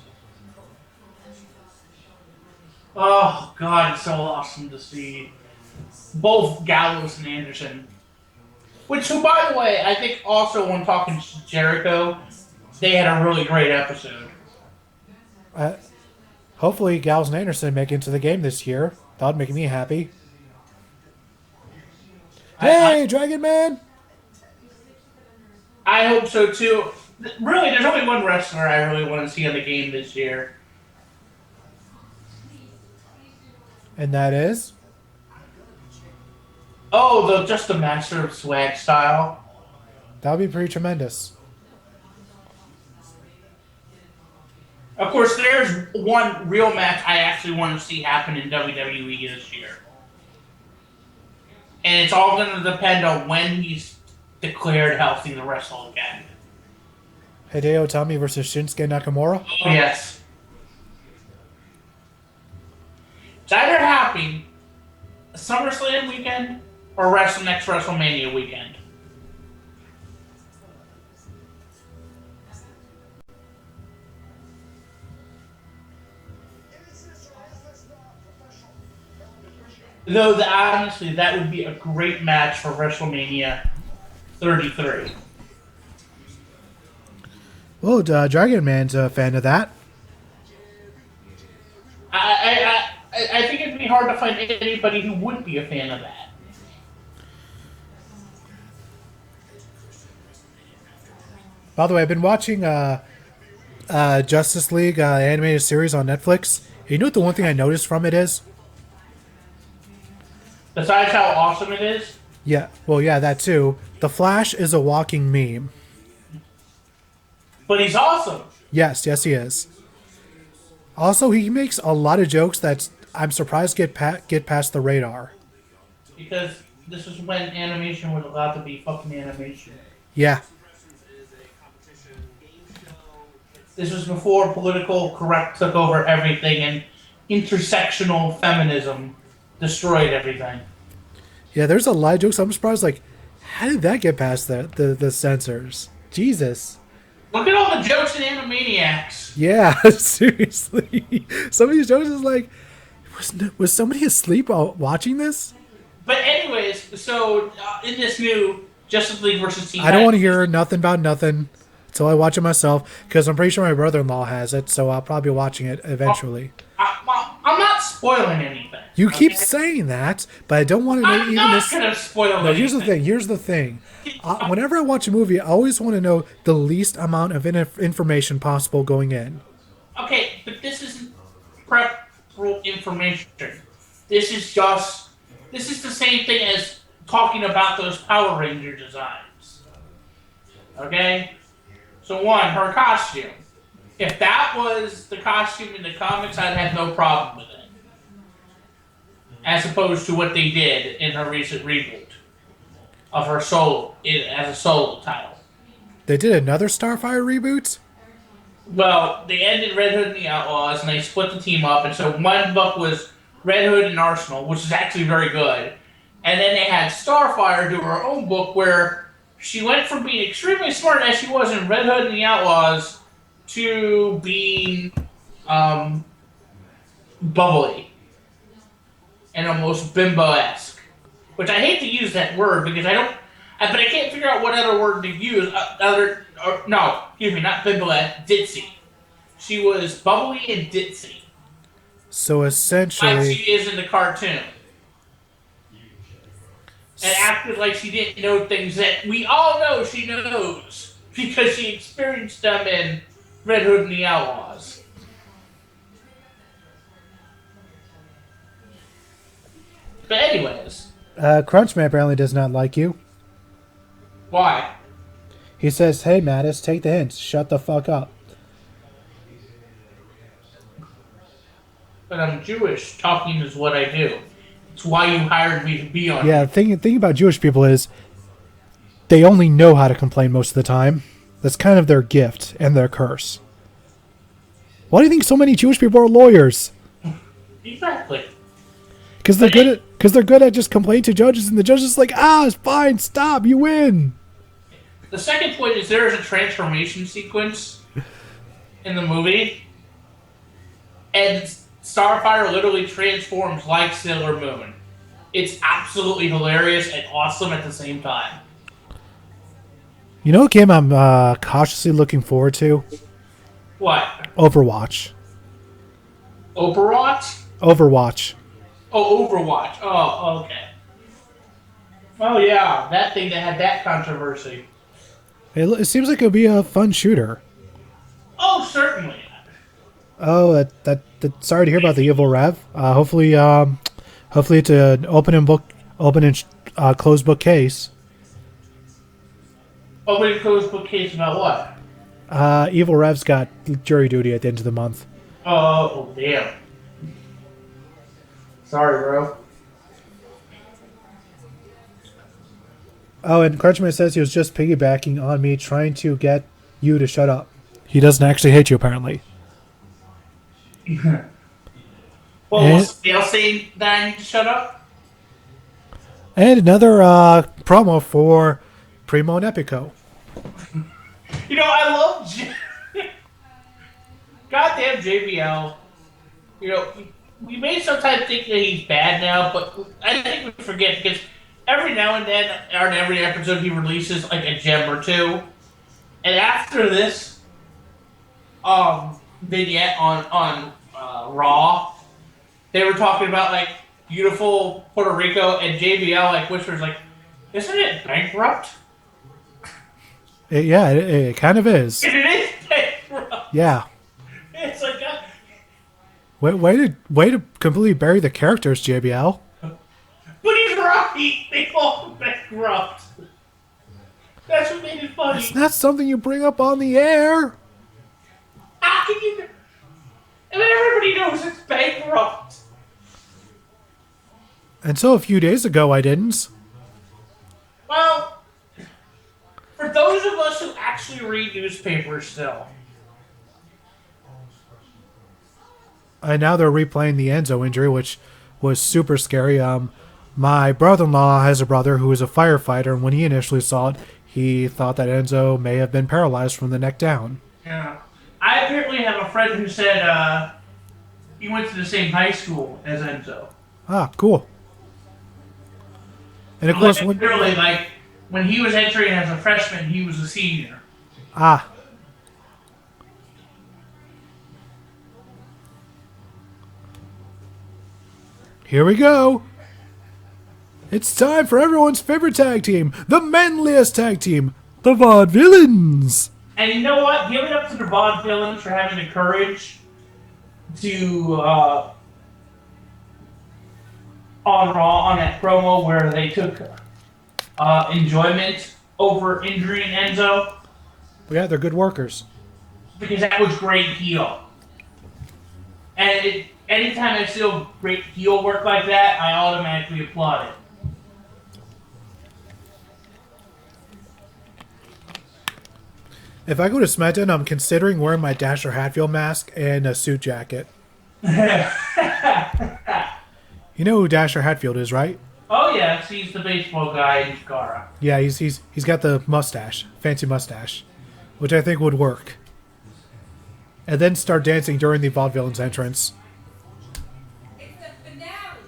S4: Oh, God, it's so awesome to see both Gallows and Anderson. Which, who, by the way, I think also when talking to Jericho, they had a really great episode.
S6: Hopefully Gallows and Anderson make it into the game this year. That would make me happy. Hey, Dragon Man!
S4: I hope so, too. Really, there's only one wrestler I really want to see in the game this year.
S6: And that is?
S4: Oh, just the Master of Swag style.
S6: That would be pretty tremendous.
S4: Of course, there's one real match I actually want to see happen in WWE this year. And it's all going to depend on when he's declared healthy to wrestle again.
S6: Hideo Itami versus Shinsuke Nakamura?
S4: Oh, yes. It's either happening SummerSlam weekend or next WrestleMania weekend. Though, honestly, that would be a great match for WrestleMania 33.
S6: Well, Dragon Man's a fan of that.
S4: I think it'd be hard to find anybody who wouldn't be a fan of that.
S6: By the way, I've been watching Justice League animated series on Netflix. You know what the one thing I noticed from it is?
S4: Besides how awesome it is,
S6: Yeah, well, yeah, that too. The Flash is a walking meme.
S4: but he's awesome.
S6: Yes, he is. Also, he makes a lot of jokes that I'm surprised get past the radar.
S4: Because this is when animation was allowed to be fucking animation.
S6: Yeah.
S4: This was before political correct took over everything and intersectional feminism destroyed everything.
S6: Yeah, there's a lot of jokes. I'm surprised, like, how did that get past the censors? Jesus.
S4: Look at all the jokes in Animaniacs.
S6: Yeah, seriously. Some of these jokes is like, was somebody asleep while watching this?
S4: But anyways, so in this new Justice League versus Teen
S6: I don't want to
S4: Titans-
S6: hear nothing about nothing. till I watch it myself, because I'm pretty sure my brother-in-law has it, so I'll probably be watching it eventually.
S4: I'm not spoiling anything.
S6: You keep saying that, but I don't want to know
S4: I'm
S6: even
S4: not
S6: this.
S4: gonna spoil
S6: No, here's the
S4: anything.
S6: thing. Here's the thing. Whenever I watch a movie, I always want to know the least amount of information possible going in.
S4: Okay, but this isn't prep information. This is the same thing as talking about those Power Ranger designs. Okay? So one, her costume. If that was the costume in the comics, I'd have no problem with it. As opposed to what they did in her recent reboot of her solo, as a solo title.
S6: They did another Starfire reboot?
S4: Well, they ended Red Hood and the Outlaws, and they split the team up, and so one book was Red Hood and Arsenal, which is actually very good. And then they had Starfire do her own book where she went from being extremely smart as she was in Red Hood and the Outlaws to being bubbly and almost bimbo-esque. Which I hate to use that word because but I can't figure out what other word to use. Not bimbo-esque, ditzy. She was bubbly and ditzy.
S6: So
S4: Like
S6: essentially...
S4: she is in the cartoon. And acted like she didn't know things that we all know she knows because she experienced them in Red Hood and the Outlaws. But anyways.
S6: Crunchman apparently does not like you.
S4: Why?
S6: He says, hey, Mattis, take the hints. Shut the fuck up.
S4: But I'm Jewish. Talking is what I do. It's why you hired me to be on.
S6: Yeah, the thing about Jewish people is they only know how to complain most of the time. That's kind of their gift and their curse. Why do you think so many Jewish people are lawyers?
S4: Exactly.
S6: Because they're good at just complaining to judges, and the judge is like, it's fine, stop, you win.
S4: The second point is there is a transformation sequence in the movie, and Starfire literally transforms like Sailor Moon. It's absolutely hilarious and awesome at the same time.
S6: You know what game I'm cautiously looking forward to?
S4: What?
S6: Overwatch.
S4: Overwatch?
S6: Overwatch.
S4: Oh, Overwatch. Oh, okay. Oh, yeah. That thing that had that controversy.
S6: It seems like it'll be a fun shooter.
S4: Oh, certainly.
S6: Oh, sorry to hear about the Evil Rev. Hopefully it's an open and closed book case.
S4: Open and closed book case about what?
S6: Evil Rev's got jury duty at the end of the month.
S4: Oh, damn. Sorry, bro.
S6: Oh, and Crunchman says he was just piggybacking on me, trying to get you to shut up. He doesn't actually hate you, apparently.
S4: Well,
S6: And-
S4: was somebody else saying that I need to shut up?
S6: And another promo for Primo and Epico.
S4: You know, I love goddamn JBL. You know, we may sometimes think that he's bad now, but I think we forget because every now and then, or in every episode, he releases like a gem or two. And after this vignette on Raw, they were talking about like beautiful Puerto Rico, and JBL like whispers like, "Isn't it bankrupt?"
S6: It kind of is.
S4: And it is bankrupt.
S6: Yeah.
S4: It's like.
S6: Way to completely bury the characters, JBL.
S4: But he's right. They call him bankrupt. That's what made it funny.
S6: It's not something you bring up on the air.
S4: How can you? I mean, everybody knows it's bankrupt.
S6: Until a few days ago, I didn't.
S4: Well, for those of us who actually read newspapers still.
S6: And now they're replaying the Enzo injury, which was super scary. My brother-in-law has a brother who is a firefighter, and when he initially saw it, he thought that Enzo may have been paralyzed from the neck down.
S4: Yeah. I apparently have a friend who said he went to the same high school as Enzo.
S6: Ah, cool. And of course,
S4: Literally, like, when he was entering as a freshman, he was a senior.
S6: Ah, Here we go. It's time for everyone's favorite tag team, the manliest tag team, the Vaudevillains.
S4: And you know what? Give it up to the Vaudevillains for having the courage to, on Raw, on that promo where they took enjoyment over injuring Enzo.
S6: Yeah, they're good workers.
S4: Because that was great heel. And anytime I see great heel work like that, I automatically applaud it.
S6: If I go to SmackDown, I'm considering wearing my Dasher Hatfield mask and a suit jacket. You know who Dasher Hatfield is, right?
S4: Oh yes, he's the baseball guy in Chikara.
S6: Yeah, he's got the mustache, fancy mustache, which I think would work. And then start dancing during the Vaudevillains entrance.
S7: It's the finale.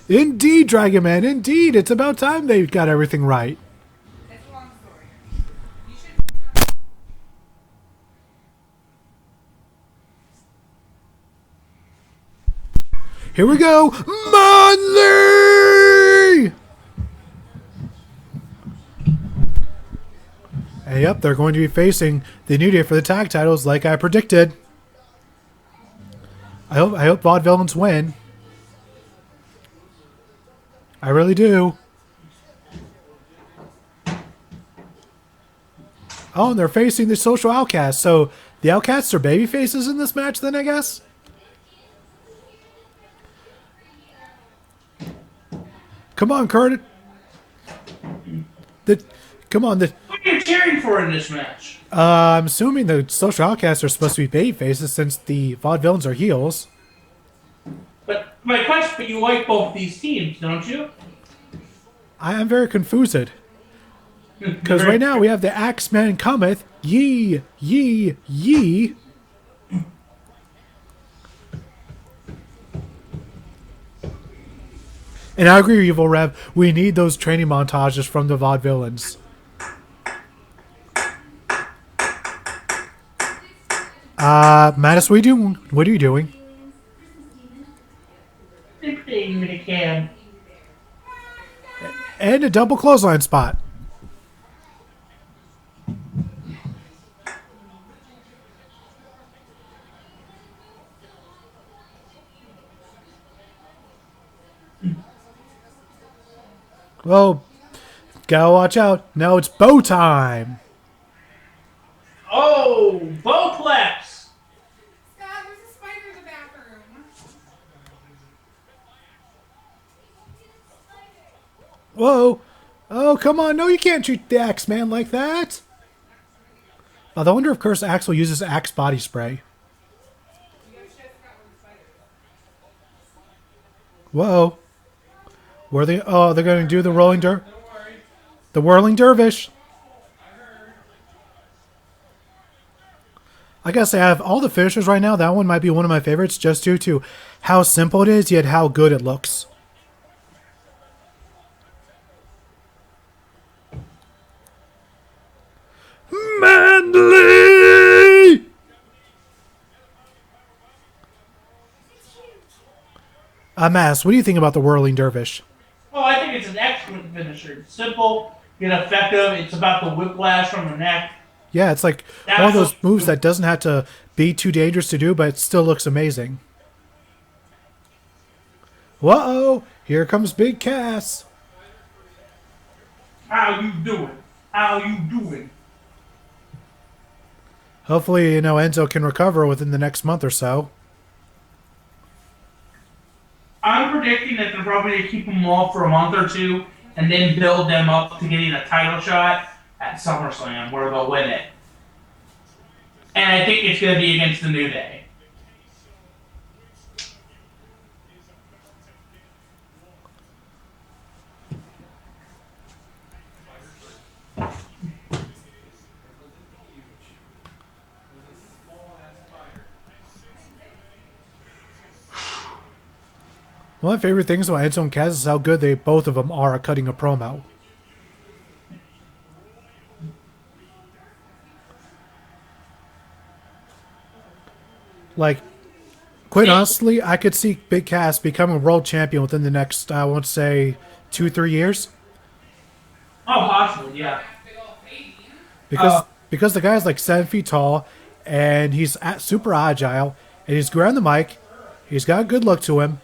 S6: Indeed, Dragon Man, indeed. It's about time they got everything right.
S7: It's a long story. You should.
S6: Here we go. Money! And yep, they're going to be facing the New Day for the tag titles like I predicted. I hope Vaudevillains win. I really do. Oh, and they're facing the Social Outcasts. So the Outcasts are baby faces in this match then, I guess? Come on, Kurt. Come on.
S4: What are you cheering for in this match?
S6: I'm assuming the Social Outcasts are supposed to be baby faces since the Vaudevillains are heels.
S4: But my question, but you like both these teams, don't you?
S6: I am very confused. Because right now we have the Axeman cometh, ye, ye, ye. And I agree with Evil Rev, we need those training montages from the Vaudevillains. Mattis, what are you doing? What are you doing?
S4: They're playing with a can.
S6: And a double clothesline spot. Well, gotta watch out. Now it's bow time.
S4: Oh, Bowplex!
S7: Scott, there's a spider in the bathroom.
S6: Whoa. Oh, come on. No, you can't treat the Axeman like that. I wonder if Curse Axel uses Axe body spray. Whoa. Were they? Oh, they're going to do the the whirling dervish. I gotta say, out of all the finishers right now, that one might be one of my favorites just due to how simple it is, yet how good it looks. Manly! Mass, what do you think about the whirling dervish?
S4: Oh, I think it's an excellent finisher. It's simple, yet effective. It's about the whiplash from the neck.
S6: Yeah, it's like one of those moves that doesn't have to be too dangerous to do, but it still looks amazing. Whoa! Here comes Big Cass.
S4: How you doing? How you doing?
S6: Hopefully, Enzo can recover within the next month or so.
S4: I'm predicting that they're probably going to keep them off for a month or two and then build them up to getting a title shot at SummerSlam where they'll win it. And I think it's going to be against the New Day.
S6: One of my favorite things about Enzo and Cass is how good both of them are at cutting a promo. Like, Quite honestly, I could see Big Cass becoming a world champion within the next, I won't say, 2-3 years.
S4: Oh, possibly, yeah.
S6: Because the guy's like 7 feet tall, and he's super agile, and he's good on the mic. He's got a good look to him.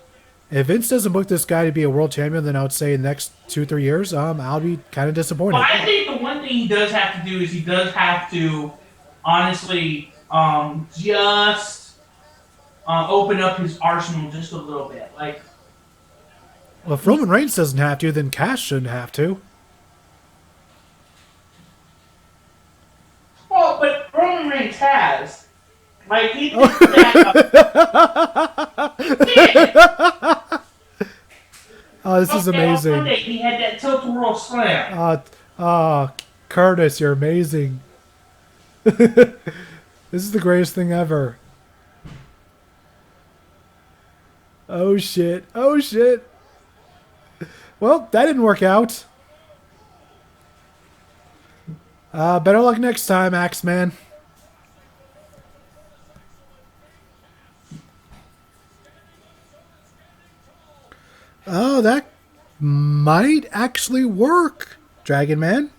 S6: If Vince doesn't book this guy to be a world champion, then I would say in the next 2-3 years, I'll be kind of disappointed.
S4: Well, I think the one thing he does have to do is he does have to, honestly, just open up his arsenal just a little bit. Like,
S6: Well, if Roman Reigns doesn't have to, then Cass shouldn't have to.
S4: well, but Roman Reigns has. Like, he did that.
S6: Oh, this is
S4: On
S6: amazing.
S4: Monday, he had that tilt-a-whirl slam.
S6: Curtis, you're amazing. This is the greatest thing ever. Oh shit. Oh shit. Well, that didn't work out. Better luck next time, Axeman. Oh, that might actually work, Dragon Man.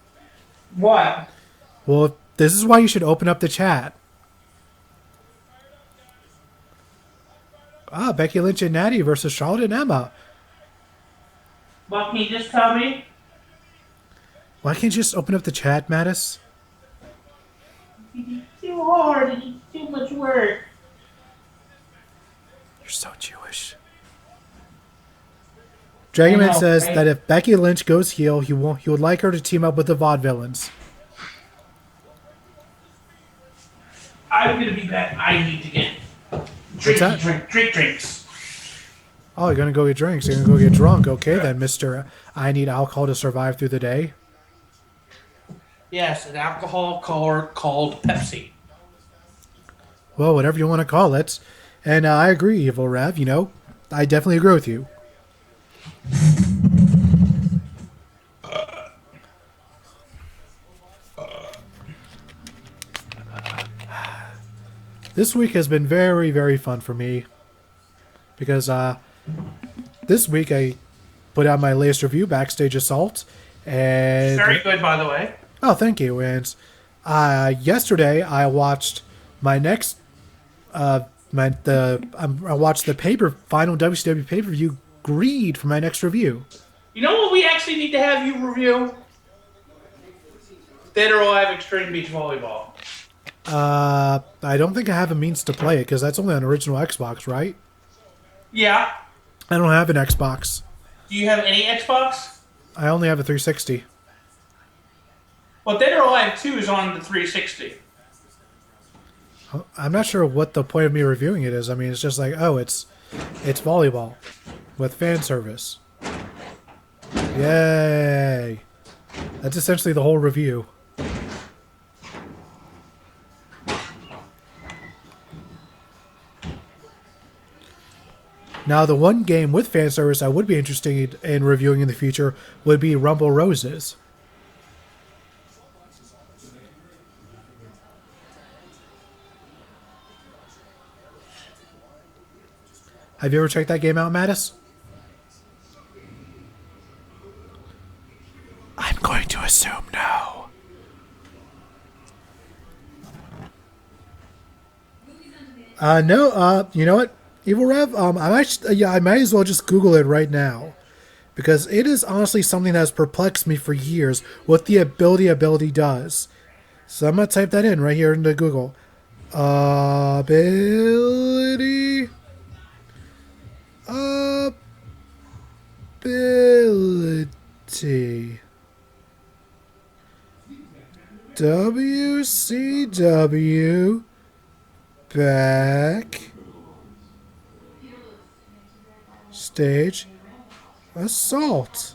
S4: What?
S6: Well, this is why you should open up the chat. Becky Lynch and Natty versus Charlotte and Emma.
S4: Well, can you just tell me?
S6: Why can't you just open up the chat, Mattis?
S4: It's too hard. It's too much work.
S6: You're so Jewish. Dragonman says
S4: right?
S6: that if Becky Lynch goes heel, he would like her to team up with the Vaudevillains.
S4: I'm gonna be back. I need to get drinks.
S6: Oh, you're gonna go get drinks. You're gonna go get drunk. Okay, then, Mister. I need alcohol to survive through the day.
S4: Yes, an alcohol called Pepsi.
S6: Well, whatever you want to call it. And I agree, Evil Rev. You know, I definitely agree with you. This week has been very, very fun for me because this week I put out my latest review, Backstage Assault, and
S4: Very good, by the way.
S6: oh, thank you. And yesterday I watched my next I watched the final WCW pay-per-view Greed for my next review.
S4: You know what we actually need to have you review? Dead or Alive Extreme Beach Volleyball.
S6: I don't think I have a means to play it because that's only on original Xbox, right?
S4: Yeah.
S6: I don't have an Xbox.
S4: Do you have any Xbox?
S6: I only have a 360.
S4: Well, Dead or Alive 2 is on the 360.
S6: I'm not sure what the point of me reviewing it is. I mean, it's just like, oh, it's volleyball with fan service. Yay! That's essentially the whole review. Now, the one game with fan service I would be interested in reviewing in the future would be Rumble Roses. Have you ever checked that game out, Mattis? I'm going to assume no. No, you know what? Evil Rev, I might as well just Google it right now. Because it is honestly something that has perplexed me for years, what the ability does. So I'm going to type that in right here into Google. Ability. WCW back stage assault.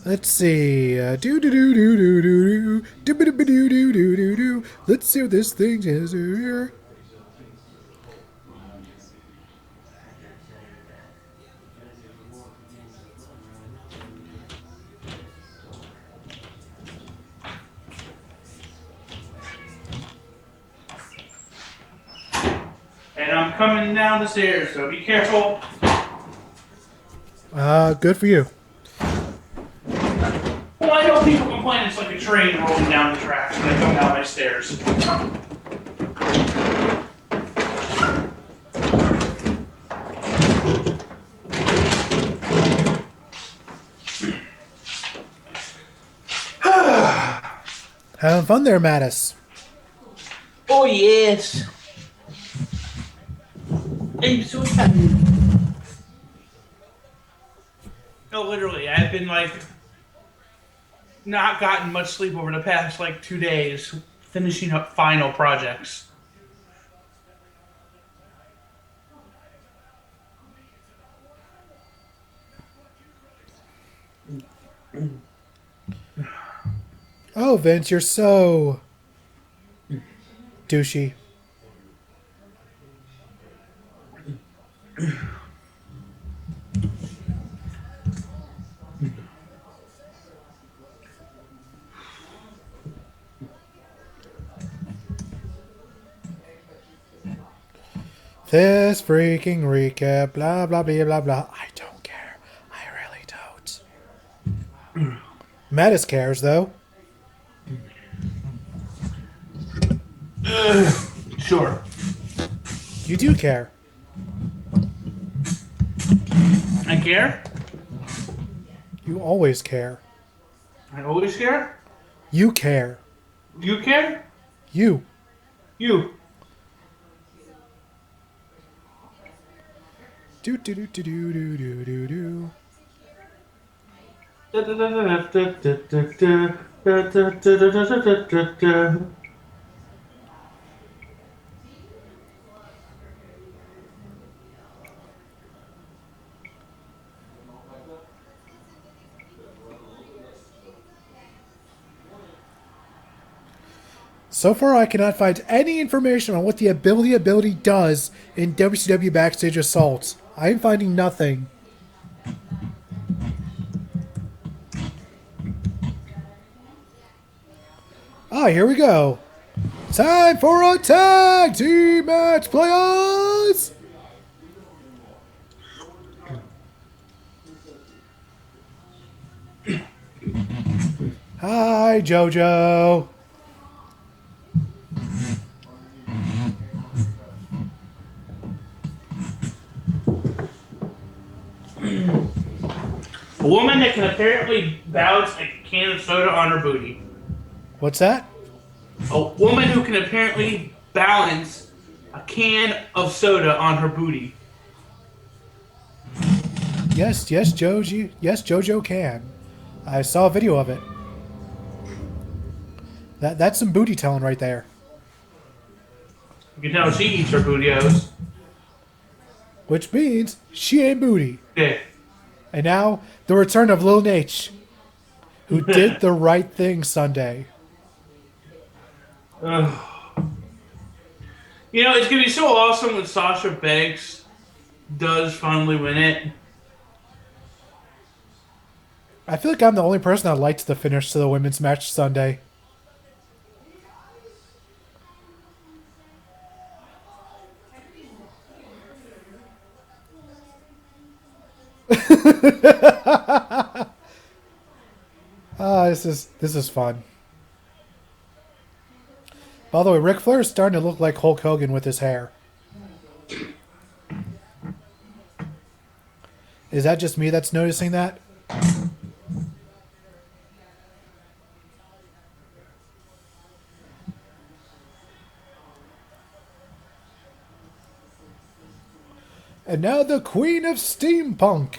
S6: Let's see. Let's see what this thing is here.
S4: coming down the stairs, so be careful.
S6: Good for you.
S4: Well, I know people complain it's like a train rolling down the tracks when I come down my stairs.
S6: Having fun there, Mattis.
S4: Oh, yes. I'm so happy. No, literally, I've been like not gotten much sleep over the past like 2 days, finishing up final projects.
S6: Oh, Vince, you're so douchey. This freaking recap, blah, blah, blah, blah, blah. I don't care. I really don't. Mattis cares, though.
S4: Sure.
S6: You do care.
S4: I care?
S6: You always care.
S4: I always care?
S6: You care.
S4: You care?
S6: You.
S4: You.
S6: Do do do do do do do do do. So far, I cannot find any information on what the ability does in WCW Backstage Assault. I'm finding nothing. Ah, here we go. Time for a tag team match, players! Hi, JoJo.
S4: A woman that can apparently balance a can of soda on her booty.
S6: What's that?
S4: A woman who can apparently balance a can of soda on her booty.
S6: Yes, Joji. Yes, JoJo can. I saw a video of it. That's some booty telling right there.
S4: You can tell she eats her bootios.
S6: Which means she ain't booty.
S4: Okay.
S6: And now, the return of Lil Nate, who did the right thing Sunday.
S4: You know, it's going to be so awesome when Sasha Banks does finally win it.
S6: I feel like I'm the only person that liked the finish to the women's match Sunday. This is fun. By the way, Ric Flair is starting to look like Hulk Hogan with his hair. Is that just me that's noticing that? And now the Queen of Steampunk.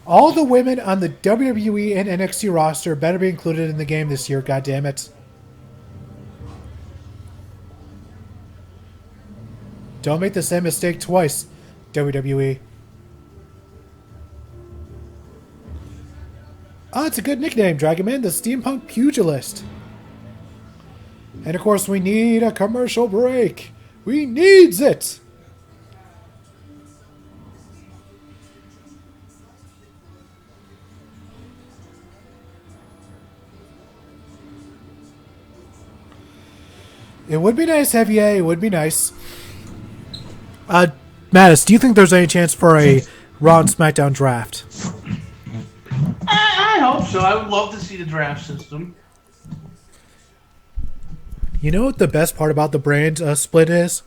S6: All the women on the WWE and NXT roster better be included in the game this year, goddammit. Don't make the same mistake twice, WWE. Oh, it's a good nickname, Dragonman, the Steampunk Pugilist. And of course, we need a commercial break. We needs it! It would be nice, Heavier. It would be nice. Mattis, do you think there's any chance for a Raw and SmackDown draft?
S4: I hope so. I would love to see the draft system.
S6: You know what the best part about the brand split is?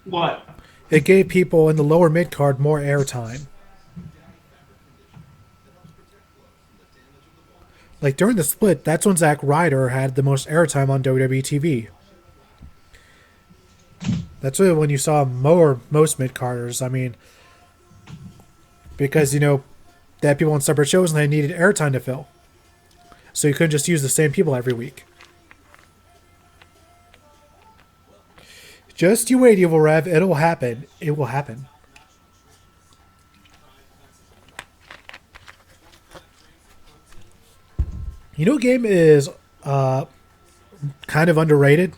S4: What?
S6: It gave people in the lower mid card more airtime. Like during the split, that's when Zack Ryder had the most airtime on WWE TV. That's really when you saw most mid carders. I mean, because they had people on separate shows and they needed airtime to fill, so you couldn't just use the same people every week. Just you wait, Evil Rev. It'll happen. It will happen. You know, game is kind of underrated.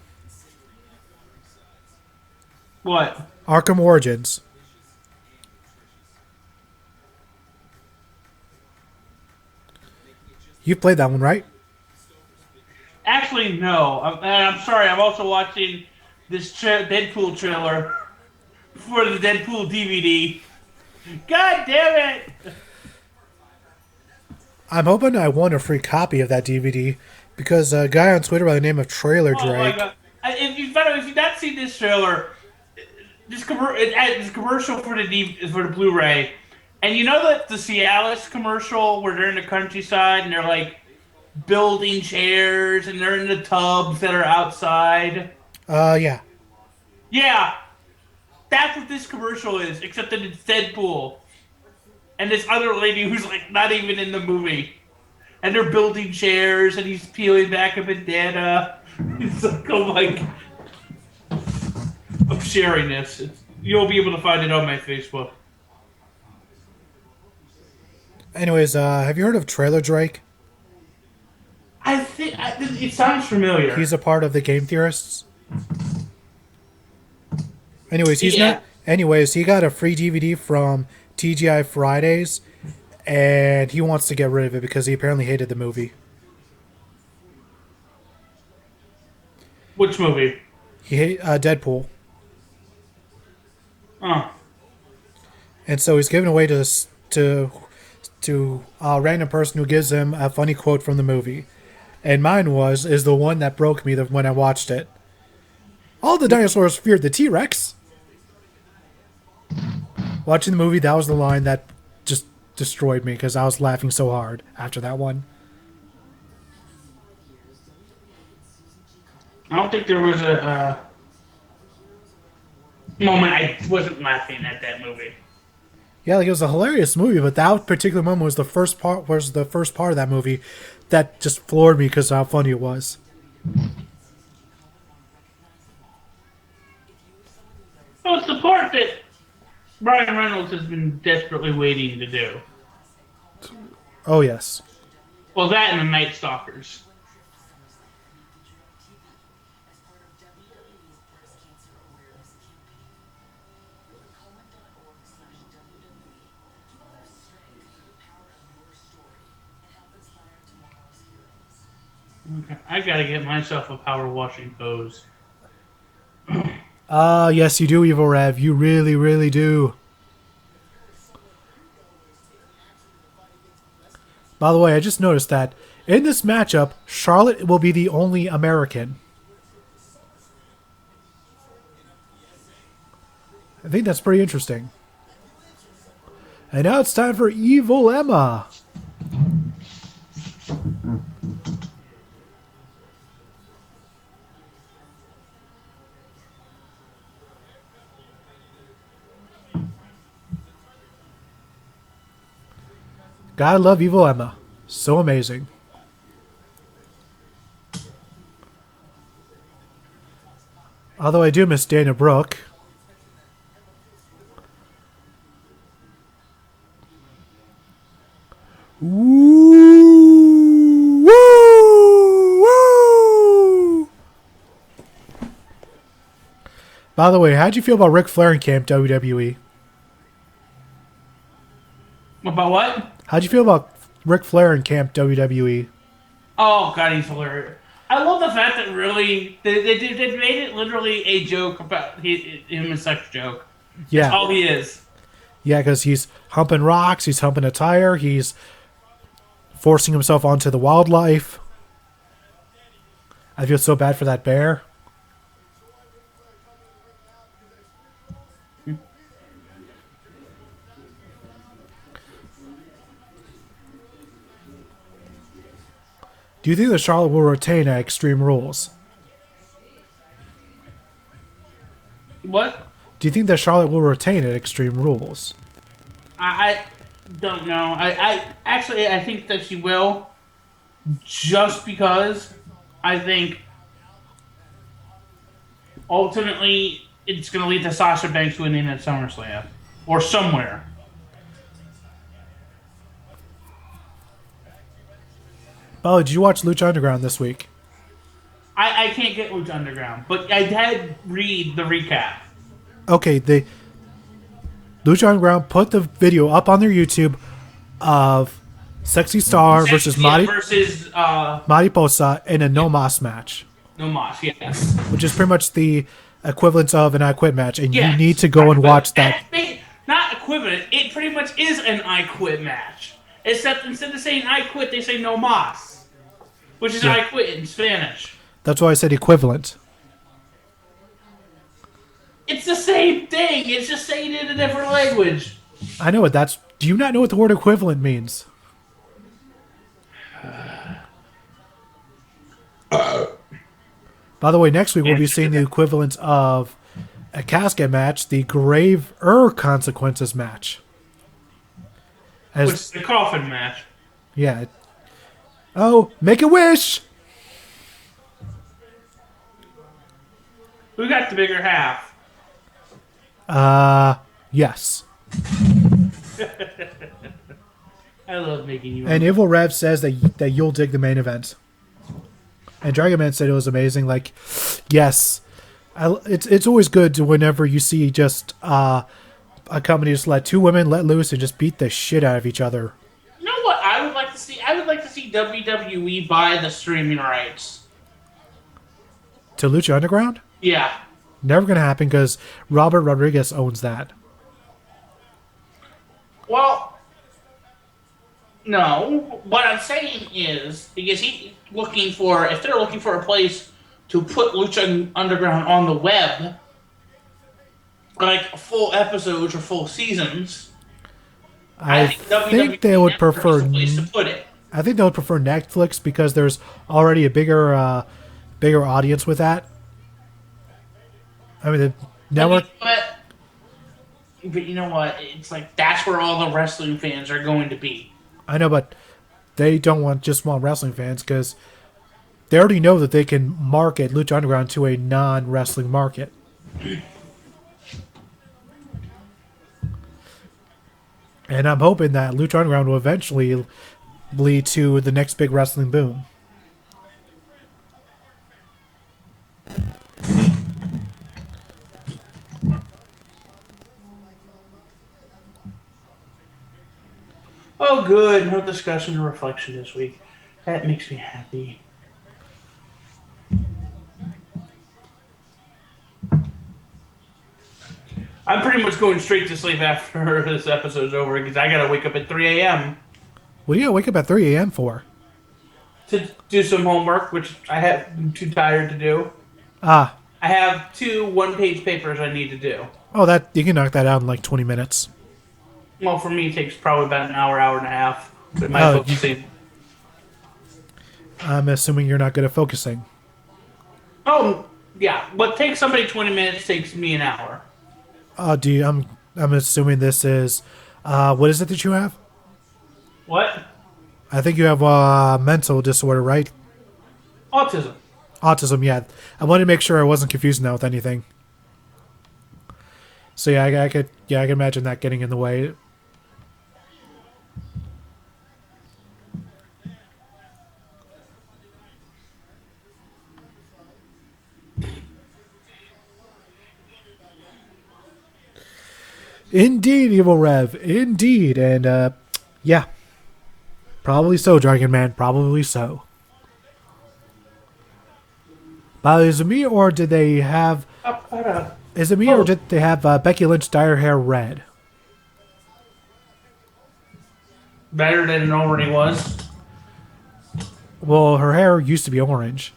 S4: What?
S6: Arkham Origins. You've played that one, right?
S4: Actually, no. I'm sorry. I'm also watching this Deadpool trailer for the Deadpool DVD. God damn it!
S6: I'm hoping I won a free copy of that DVD because a guy on Twitter by the name of Trailer
S4: Oh my
S6: Drake.
S4: god! If you've not seen this trailer, this commercial for the Blu-ray, and you know that the Cialis commercial where they're in the countryside and they're like building chairs and they're in the tubs that are outside.
S6: Yeah.
S4: Yeah, that's what this commercial is, except that it's Deadpool. And this other lady who's like not even in the movie. And they're building chairs and he's peeling back a bandana. It's like, oh my... I'm sharing this. You'll be able to find it on my Facebook.
S6: Anyways, have you heard of Trailer Drake?
S4: I think... it sounds familiar.
S6: He's a part of the Game Theorists. Anyways, he got a free DVD from TGI Fridays, and he wants to get rid of it because he apparently hated the movie.
S4: Which movie?
S6: He hate Deadpool,
S4: Oh.
S6: and so he's giving away to a random person who gives him a funny quote from the movie. And mine is the one that broke me when I watched it. All the dinosaurs feared the T-Rex. Watching the movie, that was the line that just destroyed me because I was laughing so hard after that one.
S4: I don't think there was a moment I wasn't laughing at that movie.
S6: Yeah, like it was a hilarious movie, but that particular moment was the first part of that movie that just floored me because of how funny it was.
S4: Oh, it's the part that Ryan Reynolds has been desperately waiting to do.
S6: Oh, yes.
S4: Well, that and the Night Stalkers. Okay, I gotta get myself a power washing hose.
S6: Yes, you do, Evil Rev. You really, really do. By the way, I just noticed that in this matchup, Charlotte will be the only American. I think that's pretty interesting. And now it's time for Evil Emma. Gotta love Evil Emma. So amazing. Although I do miss Dana Brooke. Woo! Woo! Woo! By the way, how'd you feel about Ric Flair in Camp WWE?
S4: About what?
S6: How'd you feel about Ric Flair in Camp WWE?
S4: Oh, God, he's hilarious. I love the fact that really they made it literally a joke about him, a sex joke.
S6: Yeah.
S4: That's all he is.
S6: Yeah, because he's humping rocks, he's humping a tire, he's forcing himself onto the wildlife. I feel so bad for that bear. Do you think that Charlotte will retain at Extreme Rules?
S4: What?
S6: Do you think that Charlotte will retain at Extreme Rules?
S4: I don't know. I actually I think that she will, just because I think ultimately it's going to lead to Sasha Banks winning at SummerSlam or somewhere.
S6: Oh, did you watch Lucha Underground this week?
S4: I can't get Lucha Underground, but I did read the recap.
S6: Okay, the Lucha Underground put the video up on their YouTube of Sexy Star versus Mariposa in a no mas match,
S4: No Moss, yes.
S6: which is pretty much the equivalent of an I Quit match, and
S4: Yes.
S6: you need to go and watch that.
S4: Not equivalent. It pretty much is an I Quit match. Except instead of saying I quit, they say no mas, which is I quit in Spanish.
S6: That's why I said equivalent.
S4: It's the same thing. It's just saying it in a different language.
S6: I know what that's. Do you not know what the word equivalent means? By the way, next week we'll be seeing the equivalent of a casket match, the Graver Consequences match.
S4: Which is the coffin match.
S6: Yeah. Oh, make a wish!
S4: Who got the bigger half?
S6: Yes.
S4: I love making you.
S6: And Evil Rev says that you'll dig the main event. And Dragon Man said it was amazing. Like, yes. It's always good to whenever you see just a company just let two women let loose and just beat the shit out of each other.
S4: You know what I would like to see? I would like to see WWE buy the streaming rights.
S6: To Lucha Underground?
S4: Yeah.
S6: Never going to happen because Robert Rodriguez owns that.
S4: Well, no. What I'm saying is, because if they're looking for a place to put Lucha Underground on the web, like full episodes or full seasons,
S6: I think they would prefer.
S4: is a place to put it.
S6: I think they would prefer Netflix because there's already a bigger audience with that. I mean, the network.
S4: But you know what? It's like that's where all the wrestling fans are going to be.
S6: I know, but they don't want wrestling fans because they already know that they can market Lucha Underground to a non-wrestling market. And I'm hoping that Lucha Underground will eventually lead to the next big wrestling boom.
S4: Oh, good. No discussion or reflection this week. That makes me happy. I'm pretty much going straight to sleep after this episode's over because I gotta wake up at 3 a.m.
S6: What do you gotta wake up at 3 a.m. for?
S4: to do some homework, which I'm too tired to do.
S6: Ah.
S4: I have 2 one-page papers I need to do.
S6: Oh, that you can knock that out in like 20 minutes.
S4: Well, for me, it takes probably about an hour, hour and a half. But my
S6: Oh,
S4: focusing.
S6: I'm assuming you're not good at focusing.
S4: Oh, yeah. What takes somebody 20 minutes takes me an hour.
S6: I'm assuming this is what is it that you have?
S4: What?
S6: I think you have a mental disorder, right?
S4: Autism.
S6: Autism, yeah. I wanted to make sure I wasn't confusing that with anything. So yeah, I could imagine that getting in the way. Indeed, Evil Rev. Indeed. And, yeah. Probably so, Dragon Man. Probably so. But is it me or did they have? Is it me or did they have Becky Lynch dye her hair red?
S4: Better than it already was.
S6: Well, her hair used to be orange.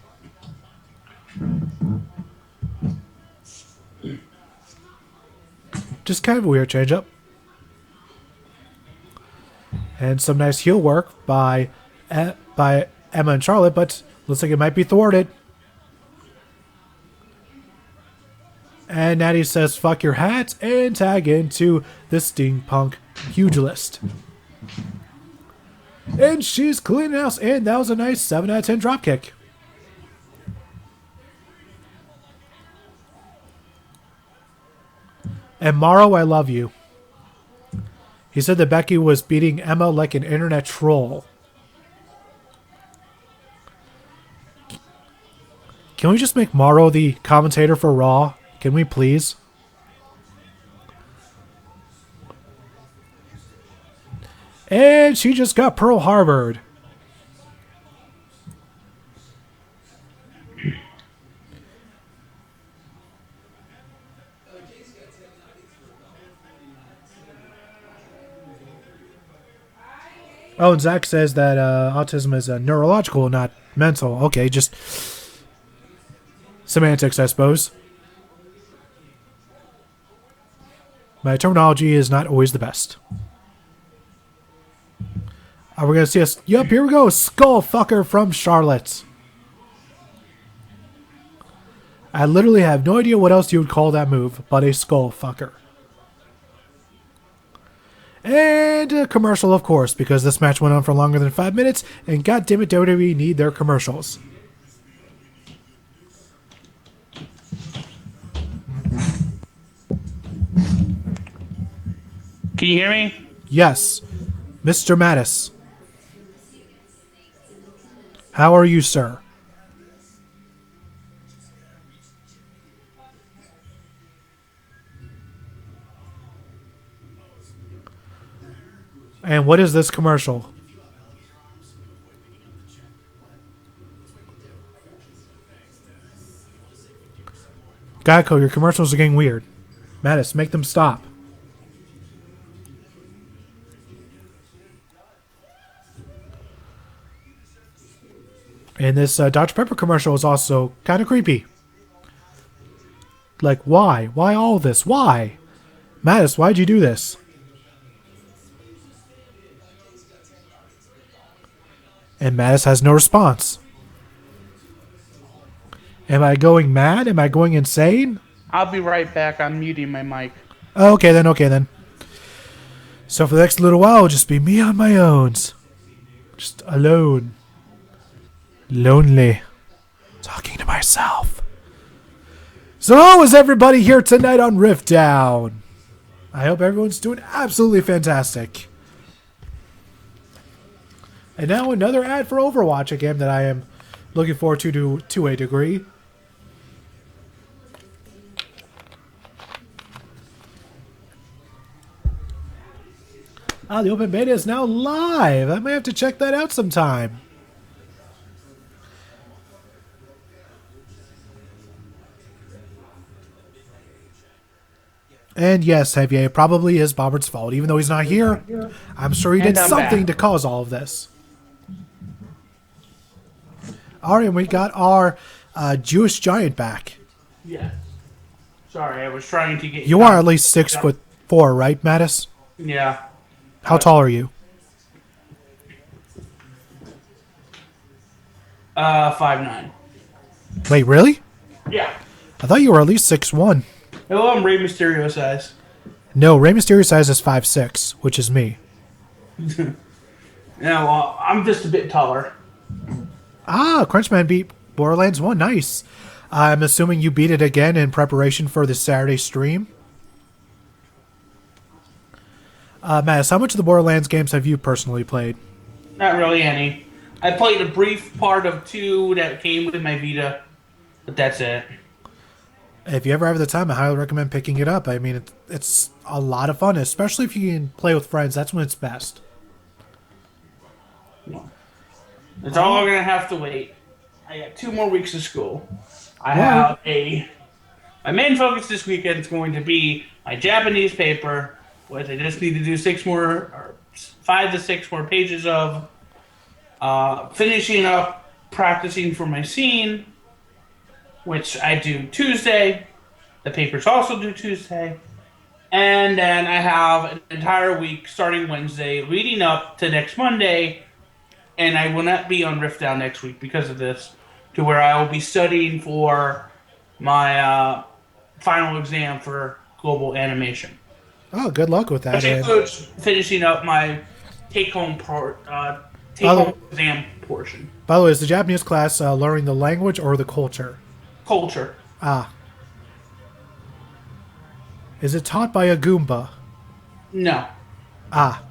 S6: Just kind of a weird change up. And some nice heel work by Emma and Charlotte, but looks like it might be thwarted. And Natty says, fuck your hat, and tag into the steampunk pugilist. And she's cleaning house, and that was a nice 7 out of 10 dropkick. And Morrow, I love you. He said that Becky was beating Emma like an internet troll. Can we just make Morrow the commentator for Raw? Can we please? And she just got Pearl Harbored. Oh, and Zach says that autism is neurological, not mental. Okay, just semantics, I suppose. My terminology is not always the best. Are we going to see us? Yup, here we go. Skull fucker from Charlotte. I literally have no idea what else you would call that move, but a skull fucker. And a commercial, of course, because this match went on for longer than 5 minutes, and goddammit, WWE need their commercials.
S4: Can you hear me?
S6: Yes, Mr. Mattis. How are you, sir? And what is this commercial? Geico, your commercials are getting weird. Mattis, make them stop. And this Dr. Pepper commercial is also kind of creepy. Like, why? Why all this? Why? Mattis, why'd you do this? And Mattis has no response. Am I going mad? Am I going insane?
S4: I'll be right back. I'm muting my mic.
S6: Okay then. So for the next little while, it'll just be me on my own. Just alone. Lonely. Talking to myself. So how is everybody here tonight on RiffDown? I hope everyone's doing absolutely fantastic. And now another ad for Overwatch, a game that I am looking forward to a degree. The open beta is now live. I might have to check that out sometime. And yes, Javier, probably is Bobbert's fault. Even though he's not here, I'm sure he did something to cause all of this. Alright, and we got our Jewish giant back.
S4: Yeah. Sorry, I was trying to get
S6: You are at least 6'4", right, Mattis?
S4: Yeah.
S6: How tall are you?
S4: 5'9".
S6: Wait, really?
S4: Yeah.
S6: I thought you were at least 6'1".
S4: Hello, I'm Rey Mysterio size.
S6: No, Rey Mysterio size is 5'6", which is me.
S4: Yeah, well, I'm just a bit taller.
S6: Crunchman beat Borderlands 1. Nice. I'm assuming you beat it again in preparation for this Saturday stream. Mattis, how much of the Borderlands games have you personally played?
S4: Not really any. I played a brief part of 2 that came with my Vita, but that's it.
S6: If you ever have the time, I highly recommend picking it up. I mean, it's a lot of fun, especially if you can play with friends. That's when it's best.
S4: It's all going to have to wait. I got 2 more weeks of school. I have my main focus this weekend is going to be my Japanese paper, which I just need to do 5 to 6 more pages of, finishing up practicing for my scene, which I do Tuesday. The papers also due Tuesday. And then I have an entire week starting Wednesday leading up to next Monday. And I will not be on RiffDown next week because of this, to where I will be studying for my final exam for global animation.
S6: Oh, good luck with that.
S4: Which includes finishing up my take-home exam portion.
S6: By the way, is the Japanese class learning the language or the culture?
S4: Culture.
S6: Ah. Is it taught by a Goomba?
S4: No.
S6: Ah.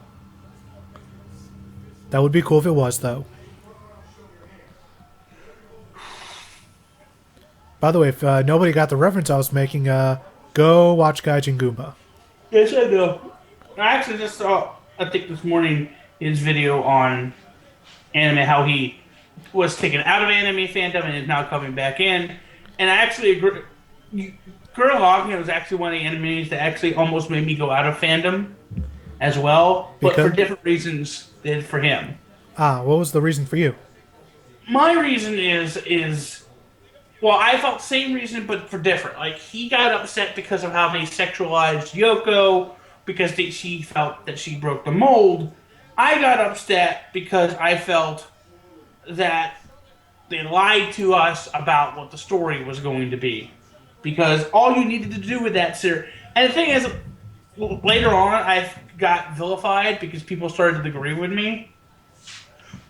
S6: That would be cool if it was, though. By the way, if nobody got the reference I was making, go watch Gaijin Goomba.
S4: Yes, I know. I actually just saw, I think this morning, his video on anime, how he was taken out of anime fandom and is now coming back in. And I actually agree. Gurren Lagann was actually one of the animes that actually almost made me go out of fandom as well, but for different reasons than for him.
S6: Ah, what was the reason for you?
S4: My reason is well, I felt the same reason, but for different. Like, he got upset because of how they sexualized Yoko, because she felt that she broke the mold. I got upset because I felt that they lied to us about what the story was going to be. Because all you needed to do with that series... And the thing is, later on, I got vilified because people started to agree with me.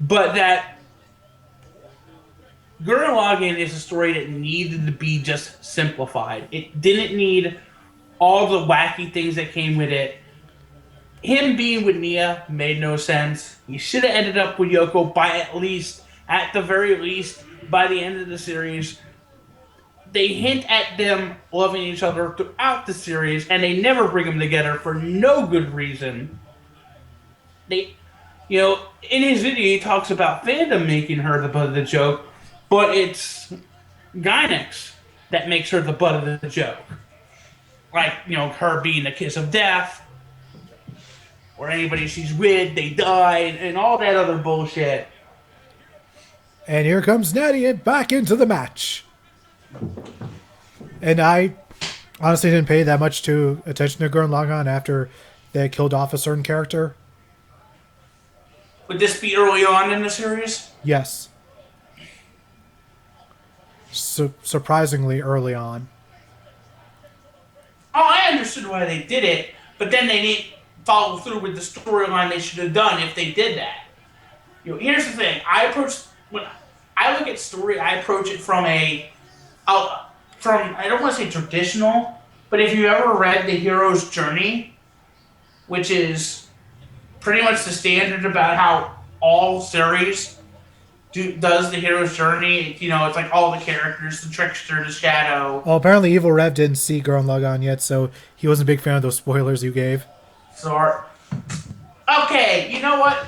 S4: But that Gurren Lagann is a story that needed to be just simplified. It didn't need all the wacky things that came with it. Him being with Nia made no sense. He should have ended up with Yoko at the very least, by the end of the series. They hint at them loving each other throughout the series, and they never bring them together for no good reason. In his video, he talks about fandom making her the butt of the joke, but it's Gainax that makes her the butt of the joke. Like, her being the kiss of death, or anybody she's with, they die, and all that other bullshit.
S6: And here comes Natty back into the match. And I honestly didn't pay that much attention to Gurren Lagann after they killed off a certain character.
S4: Would this be early on in the series?
S6: Yes. Surprisingly early on.
S4: Oh, I understood why they did it, but then they didn't follow through with the storyline they should have done if they did that. Here's the thing. When I look at story, I approach it from I don't want to say traditional, but if you ever read The Hero's Journey, which is pretty much the standard about how all series does The Hero's Journey, it's like all the characters, the Trickster, the Shadow.
S6: Well, apparently Evil Rev didn't see Gurren Lagann yet, so he wasn't a big fan of those spoilers you gave.
S4: Sorry. Okay, you know what?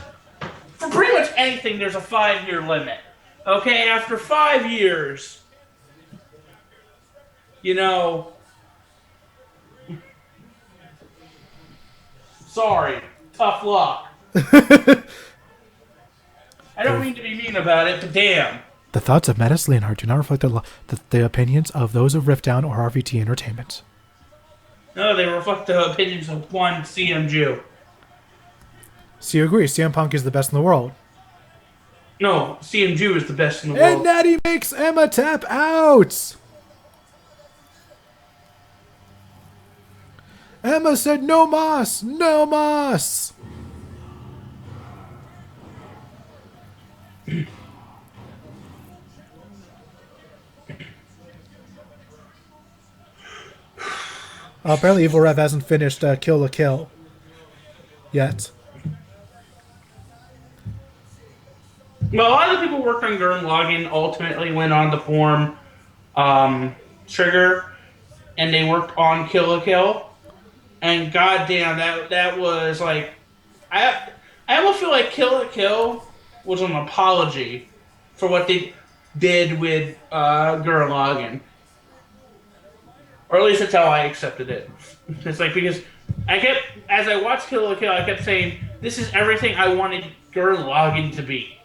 S4: For pretty much anything, there's a 5-year limit. Okay, after 5 years, sorry, tough luck. I don't mean to be mean about it, but damn.
S6: The thoughts of Mattis Leonhardt do not reflect the opinions of those of RiffDown or RVT Entertainment.
S4: No, they reflect the opinions of one CM Jew.
S6: So you agree, CM Punk is the best in the world?
S4: No, CM Jew is the best in the world.
S6: And Natty makes Emma tap out! Emma said, "No mas! No mas!" Apparently Evil Rev hasn't finished Kill la Kill yet.
S4: Well, a lot of the people who worked on Gurren Lagann ultimately went on to form Trigger, and they worked on Kill la Kill. And goddamn, that was like, I almost feel like Kill la Kill was an apology for what they. did with Gurren Lagann. Or at least that's how I accepted it. It's like, because as I watched Kill la Kill, I kept saying, this is everything I wanted Gurren Lagann to be.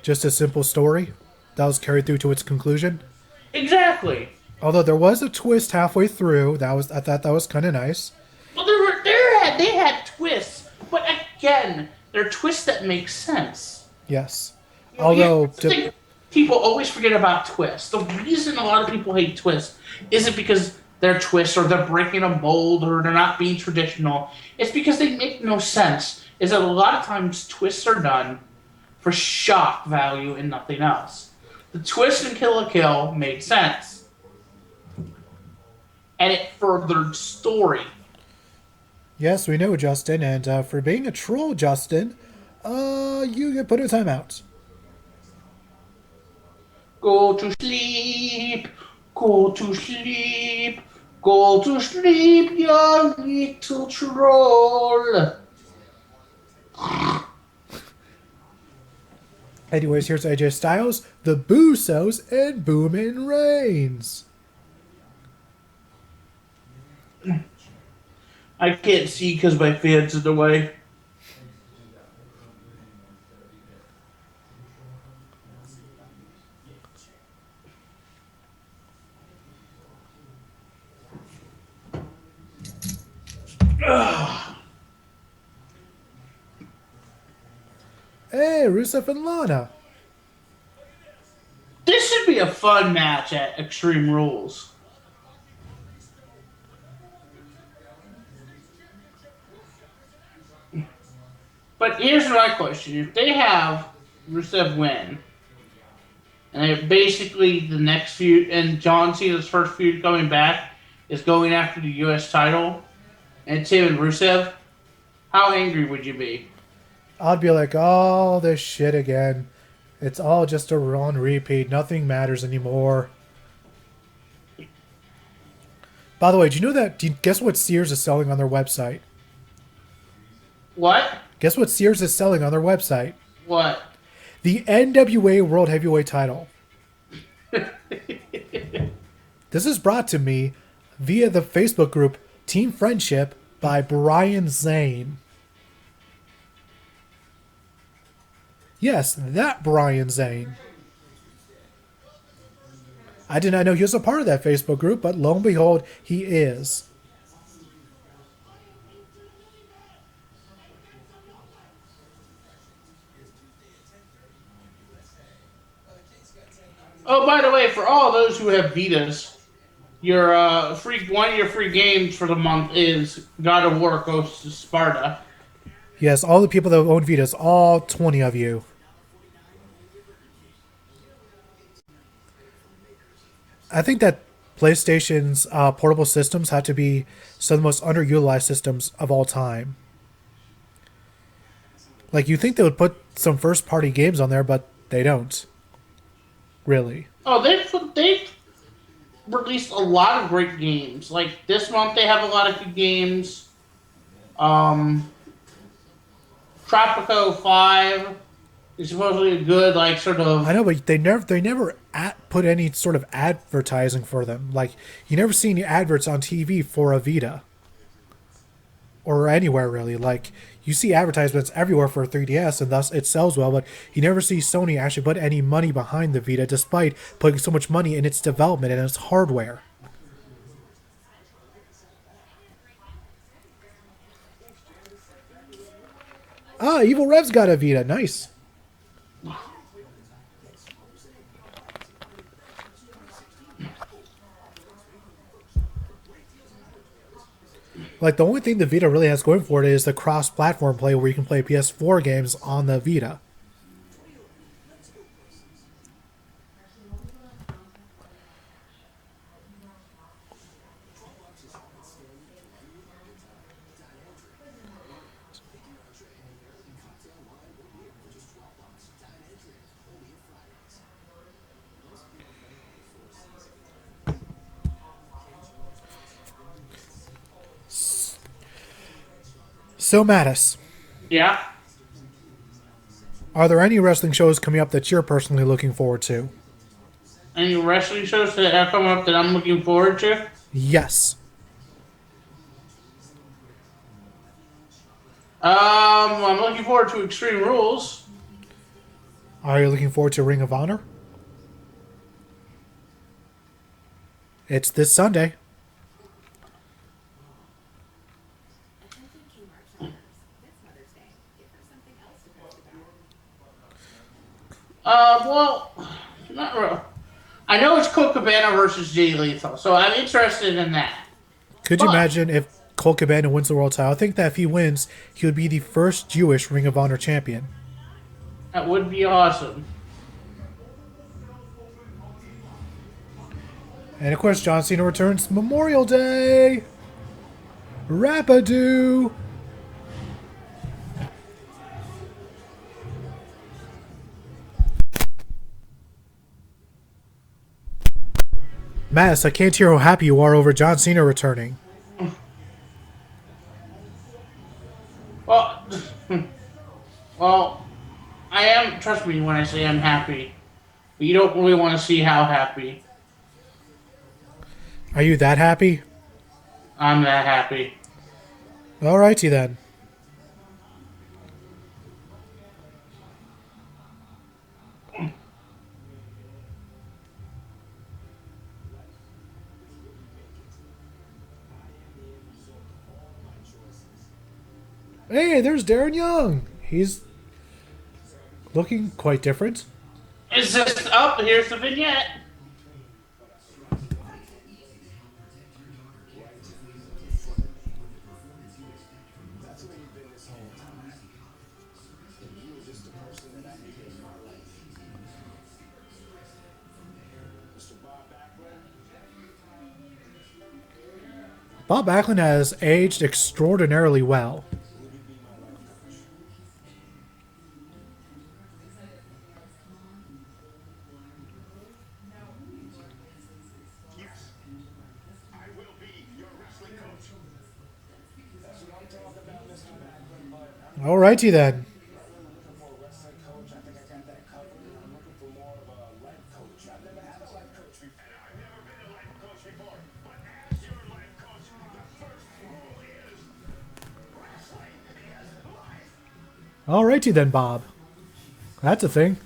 S6: Just a simple story that was carried through to its conclusion.
S4: Exactly.
S6: Although there was a twist halfway through, I thought that was kind of nice.
S4: Well, they had twists, but again, they're twists that make sense.
S6: Yes.
S4: You know,
S6: Although
S4: I think people always forget about twists. The reason a lot of people hate twists isn't because they're twists or they're breaking a mold or they're not being traditional. It's because they make no sense. Is that a lot of times twists are done for shock value and nothing else. The twist in Kill la Kill made sense. And it furthered story.
S6: yes, we know, Justin, and for being a troll, Justin, you get put in timeout.
S4: Go to sleep, go to sleep, go to sleep, you little troll.
S6: Anyways, here's AJ Styles, the Boosos, and Boomin' Reigns.
S4: I can't see because my fan's in the way.
S6: Hey, Rusev and Lana.
S4: This should be a fun match at Extreme Rules. But here's my question. If they have Rusev win, and basically the next feud, and John Cena's first feud coming back is going after the U.S. title, and it's him and Rusev, how angry would you be?
S6: I'd be like, oh, this shit again. It's all just a run repeat. Nothing matters anymore. By the way, do you know that? Guess what Sears is selling on their website?
S4: What?
S6: Guess what Sears is selling on their website?
S4: What?
S6: The NWA World Heavyweight title. This is brought to me via the Facebook group Team Friendship by Brian Zane. Yes, that Brian Zane. I did not know he was a part of that Facebook group, but lo and behold, he is.
S4: Oh, by the way, for all those who have Vitas, your one of your free games for the month is God of War Goes to Sparta.
S6: Yes, all the people that own Vitas, all 20 of you. I think that PlayStation's portable systems have to be some of the most underutilized systems of all time. Like, you think they would put some first-party games on there, but they don't. Really.
S4: Oh, they've released a lot of great games. Like, this month they have a lot of good games. Tropico 5 is supposedly a good, like, sort of...
S6: I know, but they never put any sort of advertising for them. Like, you never see any adverts on TV for a Vita. Or anywhere, really. Like, you see advertisements everywhere for a 3DS, and thus it sells well, but you never see Sony actually put any money behind the Vita, despite putting so much money in its development and its hardware. Ah, Evil Rev's got a Vita. Nice. Like, the only thing the Vita really has going for it is the cross-platform play where you can play PS4 games on the Vita. So, Mattis,
S4: Yeah.
S6: are there any wrestling shows coming up that you're personally looking forward to?
S4: any wrestling shows that are coming up that I'm looking forward to?
S6: Yes.
S4: I'm looking forward to Extreme Rules.
S6: Are you looking forward to Ring of Honor? It's this Sunday.
S4: Well, not real. I know it's Colt Cabana versus Jay Lethal, so I'm interested in that.
S6: Could you imagine if Colt Cabana wins the world title? I think that if he wins, he would be the first Jewish Ring of Honor champion.
S4: That would be awesome.
S6: And of course, John Cena returns Memorial Day. Rapadoo. Mass, I can't hear how happy you are over John Cena returning.
S4: Well, well, I am. Trust me when I say I'm happy. But you don't really want to see how happy.
S6: Are you that happy?
S4: I'm that happy.
S6: Alrighty then. Hey, there's Darren Young. He's looking quite different.
S4: It's just up. Here's the vignette.
S6: Bob Backlund has aged extraordinarily well. Alrighty then. Alrighty then, Bob. That's a thing.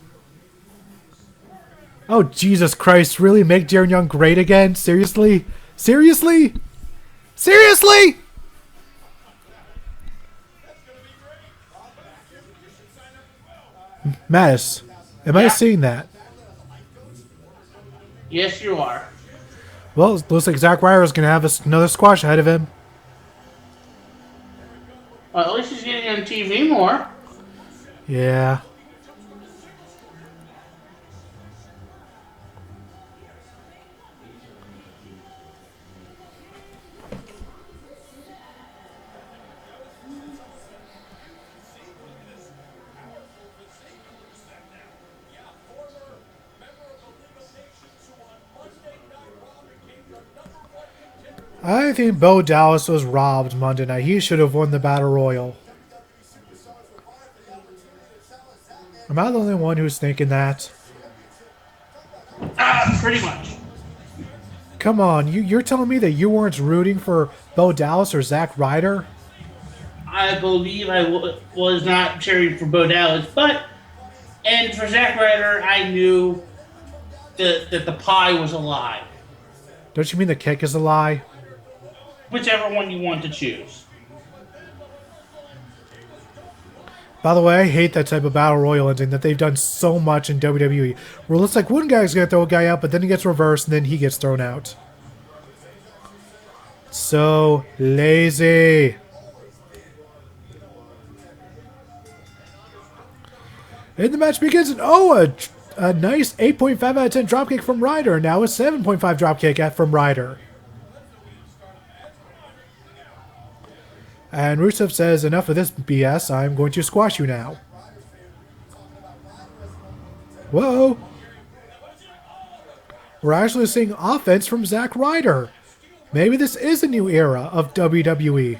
S6: Oh, Jesus Christ. Really make Darren Young great again? Seriously? Seriously? Seriously? Mattis, am I seeing that?
S4: Yes, you are.
S6: Well, it looks like Zack Ryder is going to have another squash ahead of him.
S4: Well, at least he's getting on TV more.
S6: Yeah. I think Bo Dallas was robbed Monday night. He should have won the Battle Royal. Am I the only one who's thinking that?
S4: Pretty much.
S6: Come on, you're telling me that you weren't rooting for Bo Dallas or Zack Ryder?
S4: I believe I was not cheering for Bo Dallas, and for Zack Ryder, I knew that the pie was a lie.
S6: Don't you mean the kick is a lie?
S4: Whichever one you want to choose.
S6: By the way, I hate that type of Battle Royal ending that they've done so much in WWE. Where it looks like one guy's going to throw a guy out, but then he gets reversed, and then he gets thrown out. So lazy. And the match begins, and a nice 8.5 out of 10 dropkick from Ryder. Now a 7.5 dropkick from Ryder. And Rusev says, enough of this BS, I'm going to squash you now. Whoa. We're actually seeing offense from Zack Ryder. Maybe this is a new era of WWE.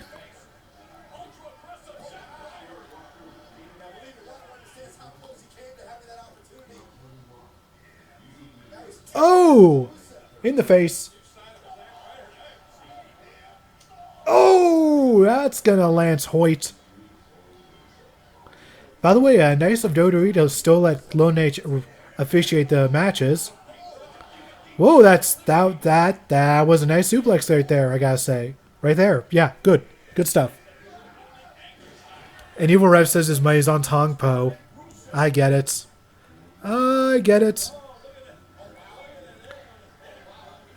S6: Oh, Ooh! In the face. Oh! That's gonna Lance Hoyt. By the way, nice of WWE to still let Lone H officiate the matches. Whoa, that was a nice suplex right there, I gotta say. Right there. Yeah, good. Good stuff. And Evil Rev says his money's on Tong Po. I get it. I get it.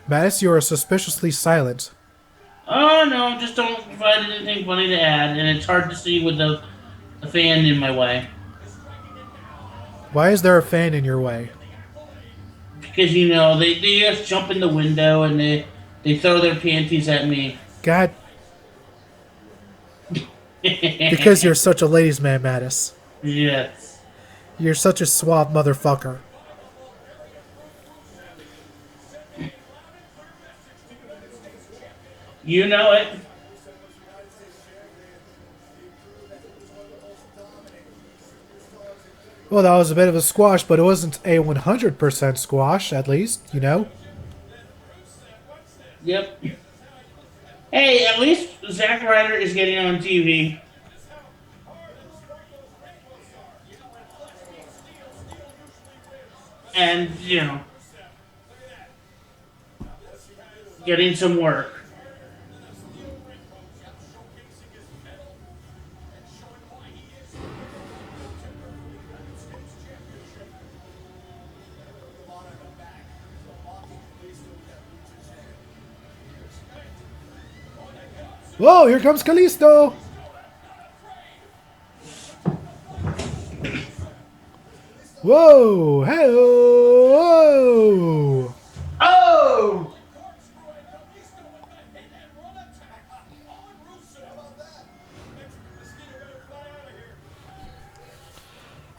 S6: Mattis, you are suspiciously silent.
S4: Oh no, just don't find anything funny to add, and it's hard to see with the fan in my way.
S6: Why is there a fan in your way?
S4: Because, they just jump in the window and they throw their panties at me.
S6: God. Because you're such a ladies' man, Mattis.
S4: Yes.
S6: You're such a suave motherfucker.
S4: You know it.
S6: Well, that was a bit of a squash, but it wasn't a 100% squash, at least, you know?
S4: Yep. Hey, at least Zack Ryder is getting on TV. And, getting some work.
S6: Whoa, here comes Kalisto! Whoa! Hey! Whoa!
S4: Oh!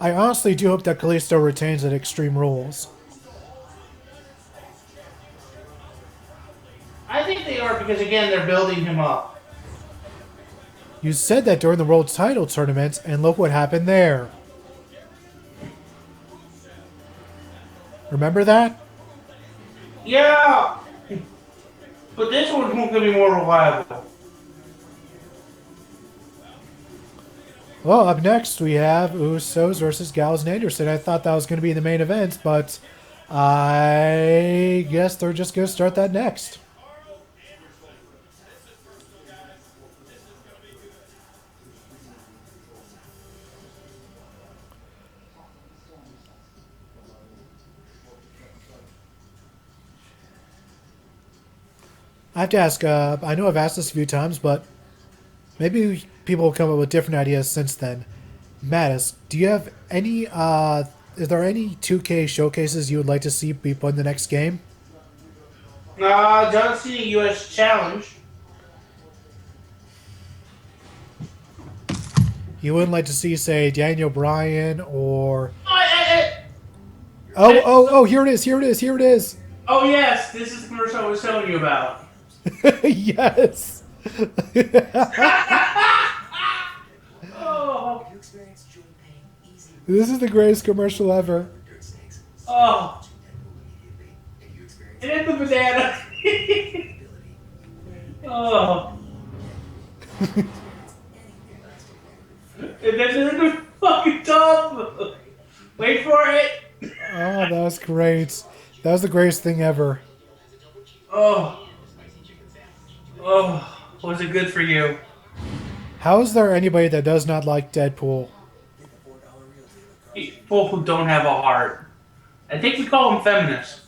S6: I honestly do hope that Kalisto retains at Extreme Rules.
S4: I think they are because, again, they're building him up.
S6: You said that during the World Title Tournament, and look what happened there. Remember that?
S4: Yeah! But this one's going to be more reliable.
S6: Well, up next we have Usos versus Gallows and Anderson. I thought that was going to be the main event, but I guess they're just going to start that next. I have to ask, I know I've asked this a few times, but maybe people will come up with different ideas since then. Mattis, do you have any, is there any 2K showcases you would like to see be put in the next game?
S4: John Cena US Challenge.
S6: You wouldn't like to see, say, Daniel Bryan or...
S4: Oh,
S6: Oh, here it is, here it is, here it is!
S4: oh, yes, this is the commercial I was telling you about.
S6: Yes!
S4: Oh,
S6: This is the greatest commercial ever.
S4: oh. And then the banana. Oh. And then they're in the fucking tub. Wait for it.
S6: Oh, that was great. That was the greatest thing ever.
S4: Oh. Oh. Was it good for you?
S6: How is there anybody that does not like Deadpool?
S4: People who don't have a heart. I think we call them feminists.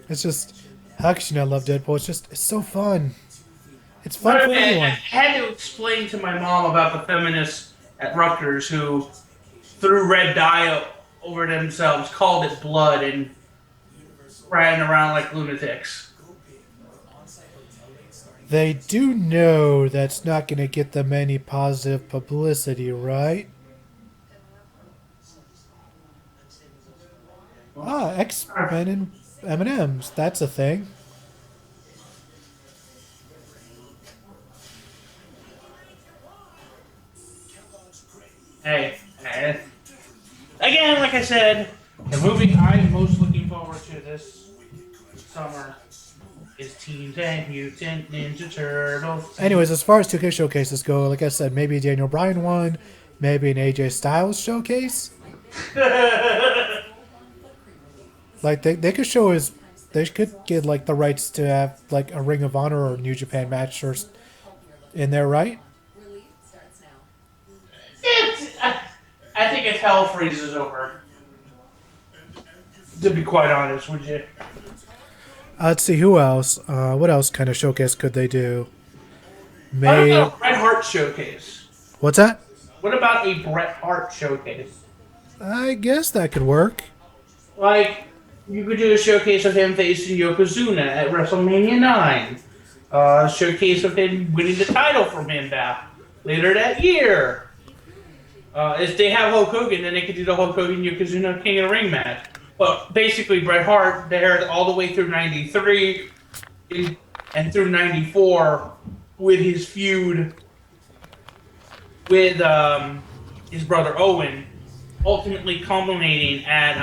S6: It's just, how could you not love Deadpool? It's so fun. It's fun for
S4: I
S6: anyone.
S4: had to explain to my mom about the feminists at Rutgers who threw red dye over themselves, called it blood, and ran around like lunatics.
S6: They do know that's not going to get them any positive publicity, right? Ah, X-Men and M&M's. That's a thing.
S4: Hey, again, like I said, the movie I'm most looking forward to this summer is Teen Mutant Ninja Turtles.
S6: Anyways, as far as 2K showcases go, like I said, maybe a Daniel Bryan one, maybe an AJ Styles showcase. Like they could show his, they could get like the rights to have like a Ring of Honor or New Japan match or in there, right?
S4: I think if hell freezes over, to be quite honest with you.
S6: Let's see who else. What else kind of showcase could they do?
S4: What
S6: May
S4: about a Bret Hart showcase?
S6: What's that?
S4: What about a Bret Hart showcase?
S6: I guess that could work.
S4: Like, you could do a showcase of him facing Yokozuna at WrestleMania 9. A showcase of him winning the title from him back later that year. If they have Hulk Hogan, then they could do the Hulk Hogan Yokozuna King of the Ring match. But basically, Bret Hart there all the way through '93 and through '94 with his feud with his brother Owen, ultimately culminating at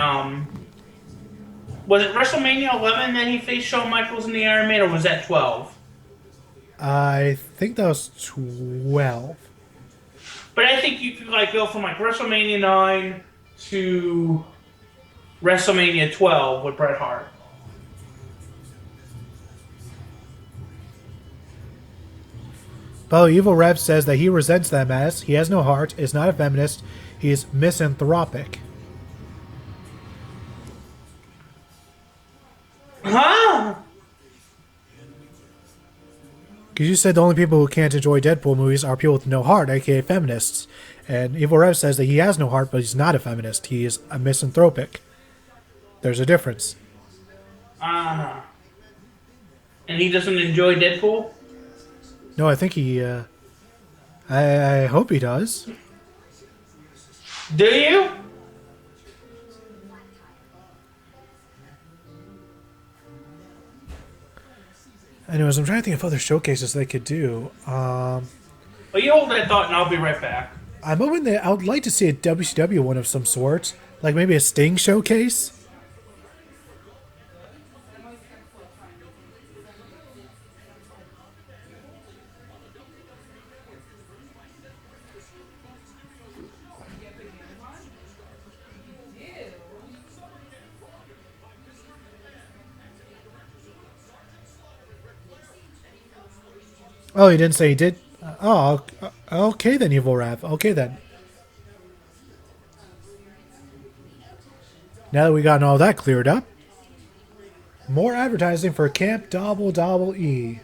S4: was it WrestleMania 11 that he faced Shawn Michaels in the Iron Man, or was that 12?
S6: I think that was 12.
S4: But I think you could like go from like WrestleMania 9 to WrestleMania 12 with Bret Hart.
S6: Bo Evil Rev says that he resents them as he has no heart, is not a feminist, he is misanthropic.
S4: Huh?
S6: Because you said the only people who can't enjoy Deadpool movies are people with no heart, aka feminists. And Evil Rev says that he has no heart, but he's not a feminist. He is a misanthropic. There's a difference.
S4: And he doesn't enjoy Deadpool?
S6: No, I think he, I hope he does.
S4: Do you?
S6: Anyways, I'm trying to think of other showcases they could do.
S4: Well, you hold that thought and I'll be right back.
S6: I'm hoping that I would like to see a WCW one of some sort. Like maybe a Sting showcase. Oh, he didn't say he did? Oh, okay then, Evil Rav. Okay then. Now that we gotten all that cleared up, more advertising for Camp Double Double E.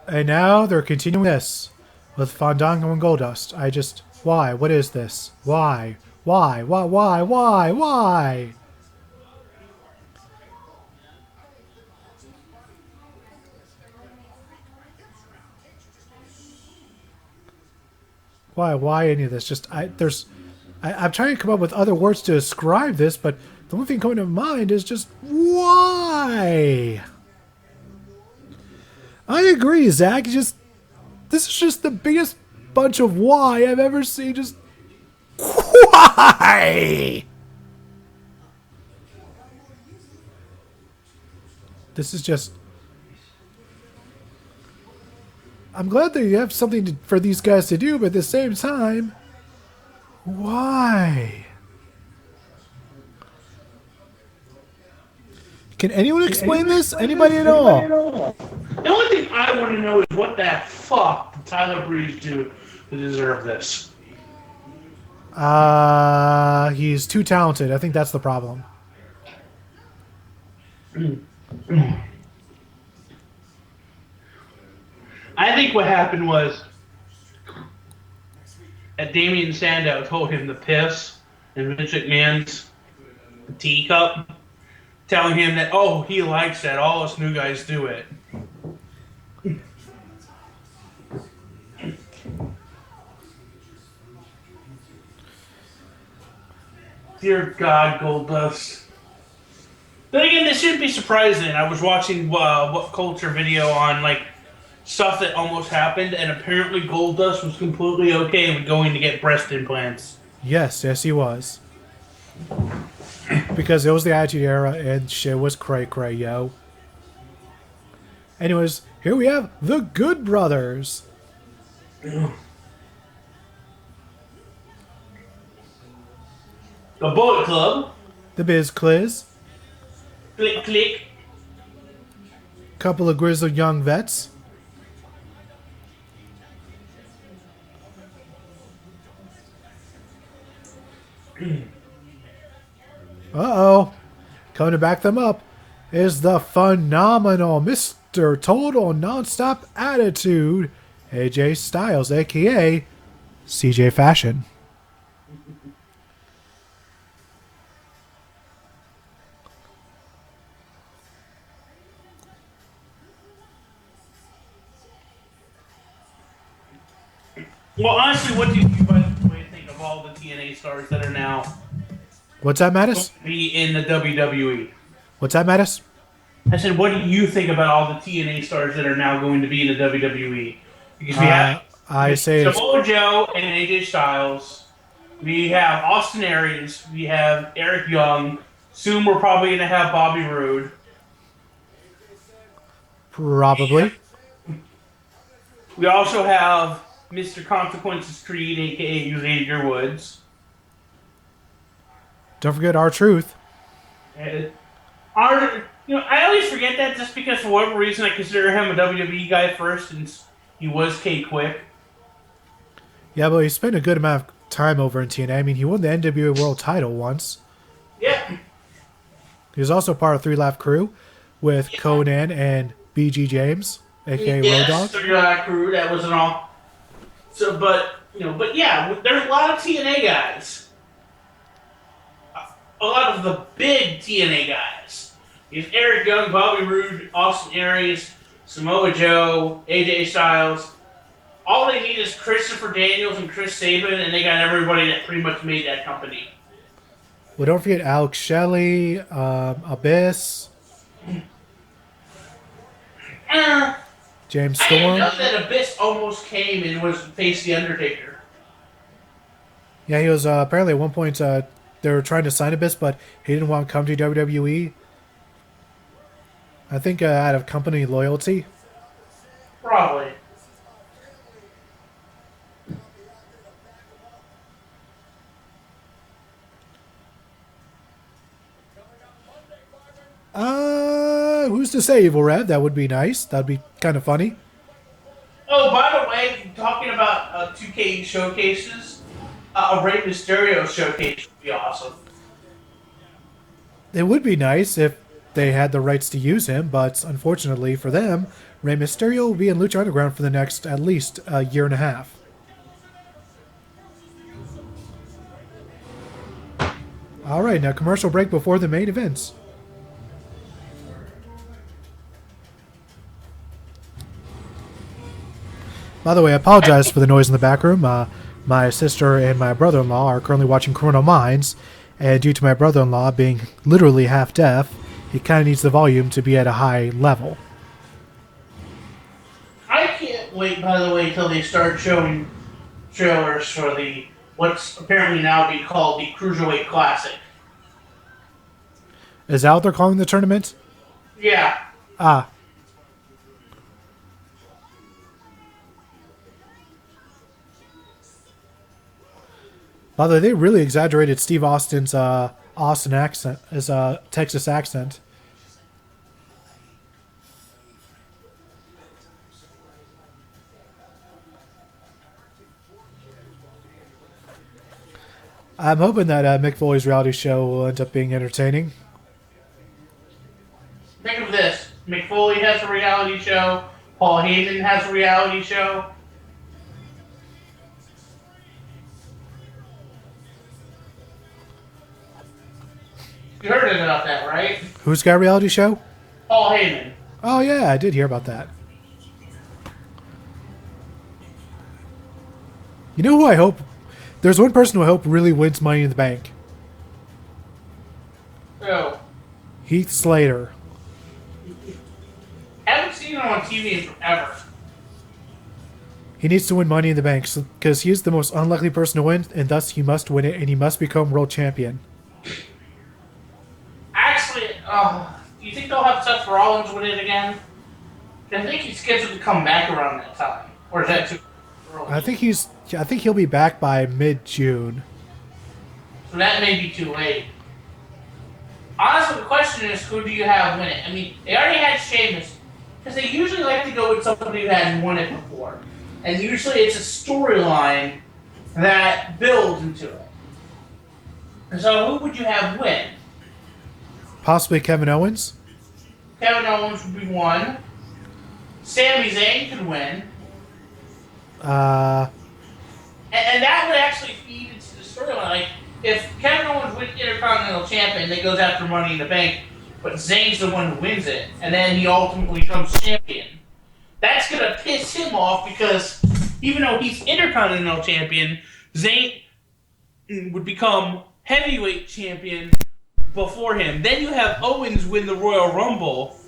S6: And now they're continuing this with Fandango and Goldust. Why? What is this? Why? Why? Why? Why? Why? Why? Why any of this? I'm trying to come up with other words to describe this, but the only thing coming to mind is just why? I agree, Zach. This is just the biggest bunch of why I've ever seen. Just why? This is just. I'm glad that you have something for these guys to do, but at the same time, why? Can anyone explain this? Anybody at all?
S4: The only thing I want to know is what the fuck did Tyler Breeze do to deserve this?
S6: He's too talented. I think that's the problem.
S4: I think what happened was that Damian Sandow told him to piss in Vince McMahon's teacup telling him that, oh, he likes that. All us new guys do it. Dear God, Goldust. Then again, this shouldn't be surprising. I was watching What Culture video on like stuff that almost happened, and apparently Goldust was completely okay with going to get breast implants.
S6: Yes, he was. Because it was the Attitude Era and shit was cray, yo. Anyways, here we have the Good Brothers.
S4: The Bullet Club.
S6: The Biz Cliz.
S4: Click, click.
S6: Couple of grizzled young vets. Uh-oh. Coming to back them up is the phenomenal Mr. Total Nonstop Attitude, AJ Styles, a.k.a. CJ Fashion.
S4: Well, honestly, what do you think of all the TNA stars that are now
S6: What's that, Mattis?
S4: be in the WWE?
S6: What's that, Mattis?
S4: I said, what do you think about all the TNA stars that are now going to be in the WWE? Because we have
S6: I say it's,
S4: Samoa Joe and AJ Styles. We have Austin Aries. We have Eric Young. Soon we're probably going to have Bobby Roode.
S6: probably.
S4: We also have Mr. Consequences Creed, a.k.a. Xavier Woods.
S6: Don't forget R-Truth.
S4: I always forget that just because for whatever reason I consider him a WWE guy first, since he was K-Quick.
S6: Yeah, but he spent a good amount of time over in TNA. I mean, he won the NWA World title once.
S4: Yeah.
S6: He was also part of 3 Laugh Crew with Conan and BG James, a.k.a. Road Dogg.
S4: 3 Laugh Crew, that wasn't all. So, but yeah, there's a lot of TNA guys. A lot of the big TNA guys. You have Eric Young, Bobby Roode, Austin Aries, Samoa Joe, AJ Styles. All they need is Christopher Daniels and Chris Sabin, and they got everybody that pretty much made that company.
S6: Well, don't forget Alex Shelley, Abyss, James
S4: I didn't
S6: Storm.
S4: know that Abyss almost came and was faced the Undertaker.
S6: Yeah, he was apparently at one point they were trying to sign Abyss, but he didn't want to come to WWE. I think out of company loyalty.
S4: Probably.
S6: Who's to say, Evil Rev? That would be nice. That'd be kind of funny.
S4: Oh, by the way, talking about 2K showcases, a Rey Mysterio showcase would be awesome.
S6: It would be nice if they had the rights to use him, but unfortunately for them, Rey Mysterio will be in Lucha Underground for the next at least a year and a half. Alright, now commercial break before the main events. By the way, I apologize for the noise in the back room. My sister and my brother-in-law are currently watching Criminal Minds, and due to my brother-in-law being literally half deaf, he kind of needs the volume to be at a high level.
S4: I can't wait, by the way, till they start showing trailers for the what's apparently now being called the Cruiserweight Classic.
S6: Is that what they're calling the tournament?
S4: Yeah.
S6: Ah. By the way, they really exaggerated Steve Austin's Austin accent, his Texas accent. I'm hoping that Mick Foley's reality show will end up being entertaining.
S4: Think of this. Mick Foley has a reality show. Paul Heyman has a reality show. You heard about that, right?
S6: Who's got a reality show?
S4: Paul Heyman.
S6: Oh, yeah, I did hear about that. You know who I hope... There's one person who I hope really wins Money in the Bank.
S4: So,
S6: Heath Slater.
S4: haven't seen him on TV in forever.
S6: He needs to win Money in the Bank because he's the most unlikely person to win, and thus he must win it, and he must become world champion.
S4: Actually, do you think they'll have Seth Rollins win it again? I think he's scheduled to come back around that time. Or is that too early?
S6: I think he'll be back by mid-June.
S4: So that may be too late. Honestly, the question is, who do you have win it? I mean, they already had Sheamus, because they usually like to go with somebody who hadn't won it before. And usually it's a storyline that builds into it. And so who would you have win?
S6: Possibly Kevin Owens?
S4: Kevin Owens would be one. Sami Zayn could win. And that would actually feed into the storyline. Like, if Kevin Owens wins Intercontinental Champion, then goes after Money in the Bank, but Zayn's the one who wins it, and then he ultimately becomes champion. That's going to piss him off because even though he's Intercontinental Champion, Zayn would become Heavyweight Champion before him. Then you have Owens win the Royal Rumble,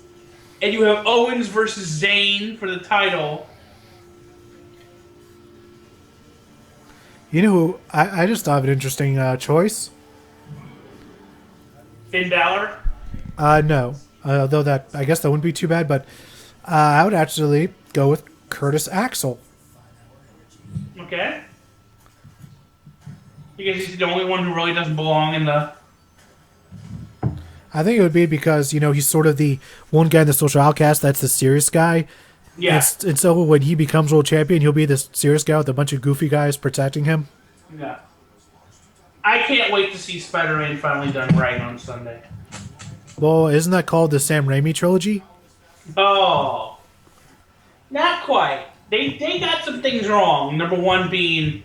S4: and you have Owens versus Zayn for the title.
S6: You know who? I just thought of an interesting choice.
S4: Finn Balor?
S6: No. Though that, I guess that wouldn't be too bad, but I would actually go with Curtis Axel.
S4: Okay. Because he's the only one who really doesn't belong in the...
S6: I think it would be because, he's sort of the one guy in the social outcast that's the serious guy.
S4: Yeah.
S6: And so when he becomes world champion, he'll be this serious guy with a bunch of goofy guys protecting him.
S4: Yeah. I can't wait to see Spider-Man finally done right on Sunday.
S6: Well, isn't that called the Sam Raimi trilogy?
S4: Oh. Not quite. They got some things wrong. Number one being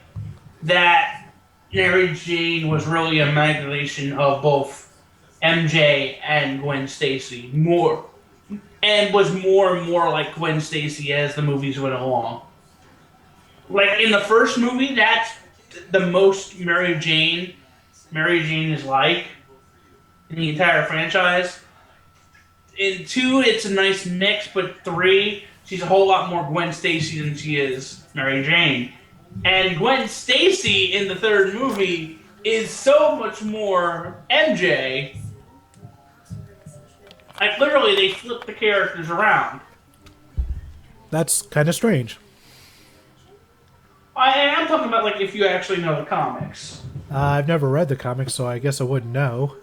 S4: that Mary Jane was really a amalgamation of both MJ and Gwen Stacy. And was more and more like Gwen Stacy as the movies went along. Like in the first movie, that's the most Mary Jane is like in the entire franchise. In 2, it's a nice mix, but 3, she's a whole lot more Gwen Stacy than she is Mary Jane. And Gwen Stacy in the third movie is so much more MJ. Like, literally, they flip the characters around.
S6: That's kind of strange.
S4: I'm talking about, like, if you actually know the comics.
S6: I've never read the comics, so I guess I wouldn't know.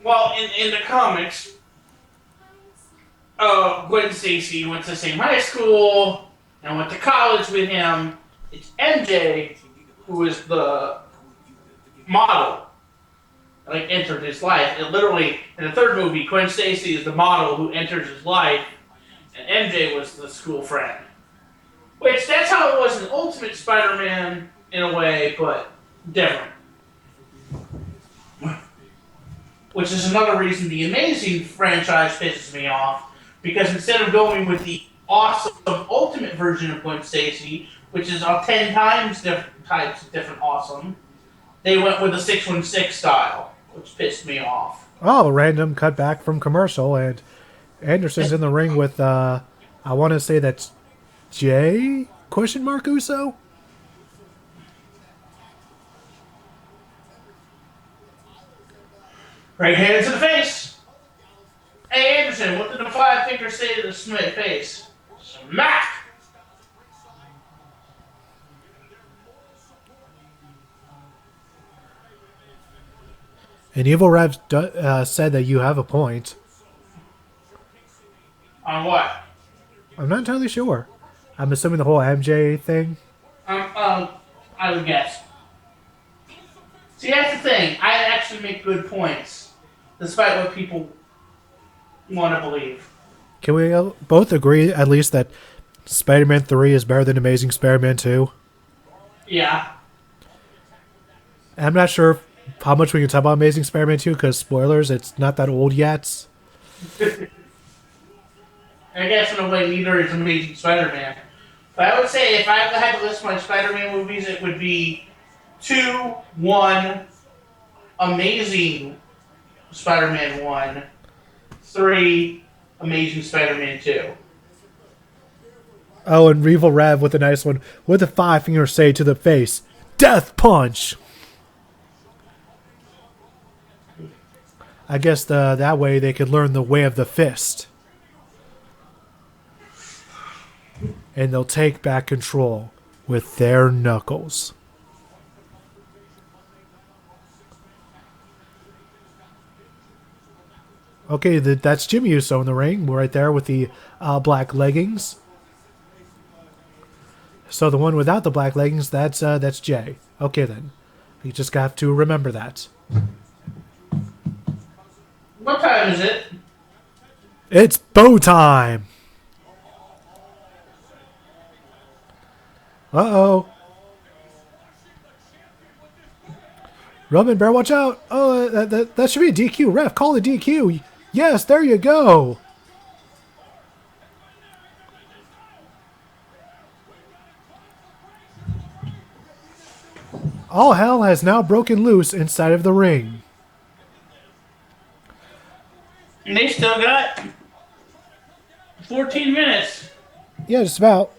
S4: Well, in the comics, Gwen Stacy went to the same high school and went to college with him. It's MJ who is the model. Like, entered his life. It literally, in the third movie, Gwen Stacy is the model who enters his life, and MJ was the school friend. Which, that's how it was in Ultimate Spider-Man, in a way, but different. Which is another reason the Amazing franchise pisses me off, because instead of going with the awesome Ultimate version of Gwen Stacy, which is 10 times different types of different awesome, they went with the 616 style, which pissed me off.
S6: Oh, random cut back from commercial, and Anderson's in the ring with, I want to say that's Jay? Uso?
S4: Right hand to the face. Hey, Anderson, what did the 5 fingers say to the Smith face? Smack!
S6: And Evil Rev said that you have a point.
S4: On what?
S6: I'm not entirely sure. I'm assuming the whole MJ thing.
S4: I would guess. See, that's the thing. I actually make good points, despite what people want to believe.
S6: Can we both agree, at least, that Spider-Man 3 is better than Amazing Spider-Man 2?
S4: Yeah.
S6: I'm not sure how much we can talk about Amazing Spider-Man 2, because spoilers, it's not that old yet.
S4: I guess in a way, neither is Amazing Spider-Man. But I would say if I had to list my Spider-Man movies, it would be 2, 1, Amazing Spider-Man 1, 3, Amazing Spider-Man 2.
S6: Oh, and Revel Rev with a nice one. With a 5-finger say to the face, Death Punch! I guess that way they could learn the way of the fist. And they'll take back control with their knuckles. Okay, that's Jimmy Uso in the ring. We're right there with the black leggings. So the one without the black leggings, that's Jay. Okay then. You just have to remember that.
S4: What time is it?
S6: It's bow time! Uh-oh. Roman, bear watch out. Oh, that should be a DQ. Ref, call the DQ. Yes, there you go. All hell has now broken loose inside of the ring.
S4: And they still got 14 minutes.
S6: Yeah, just about.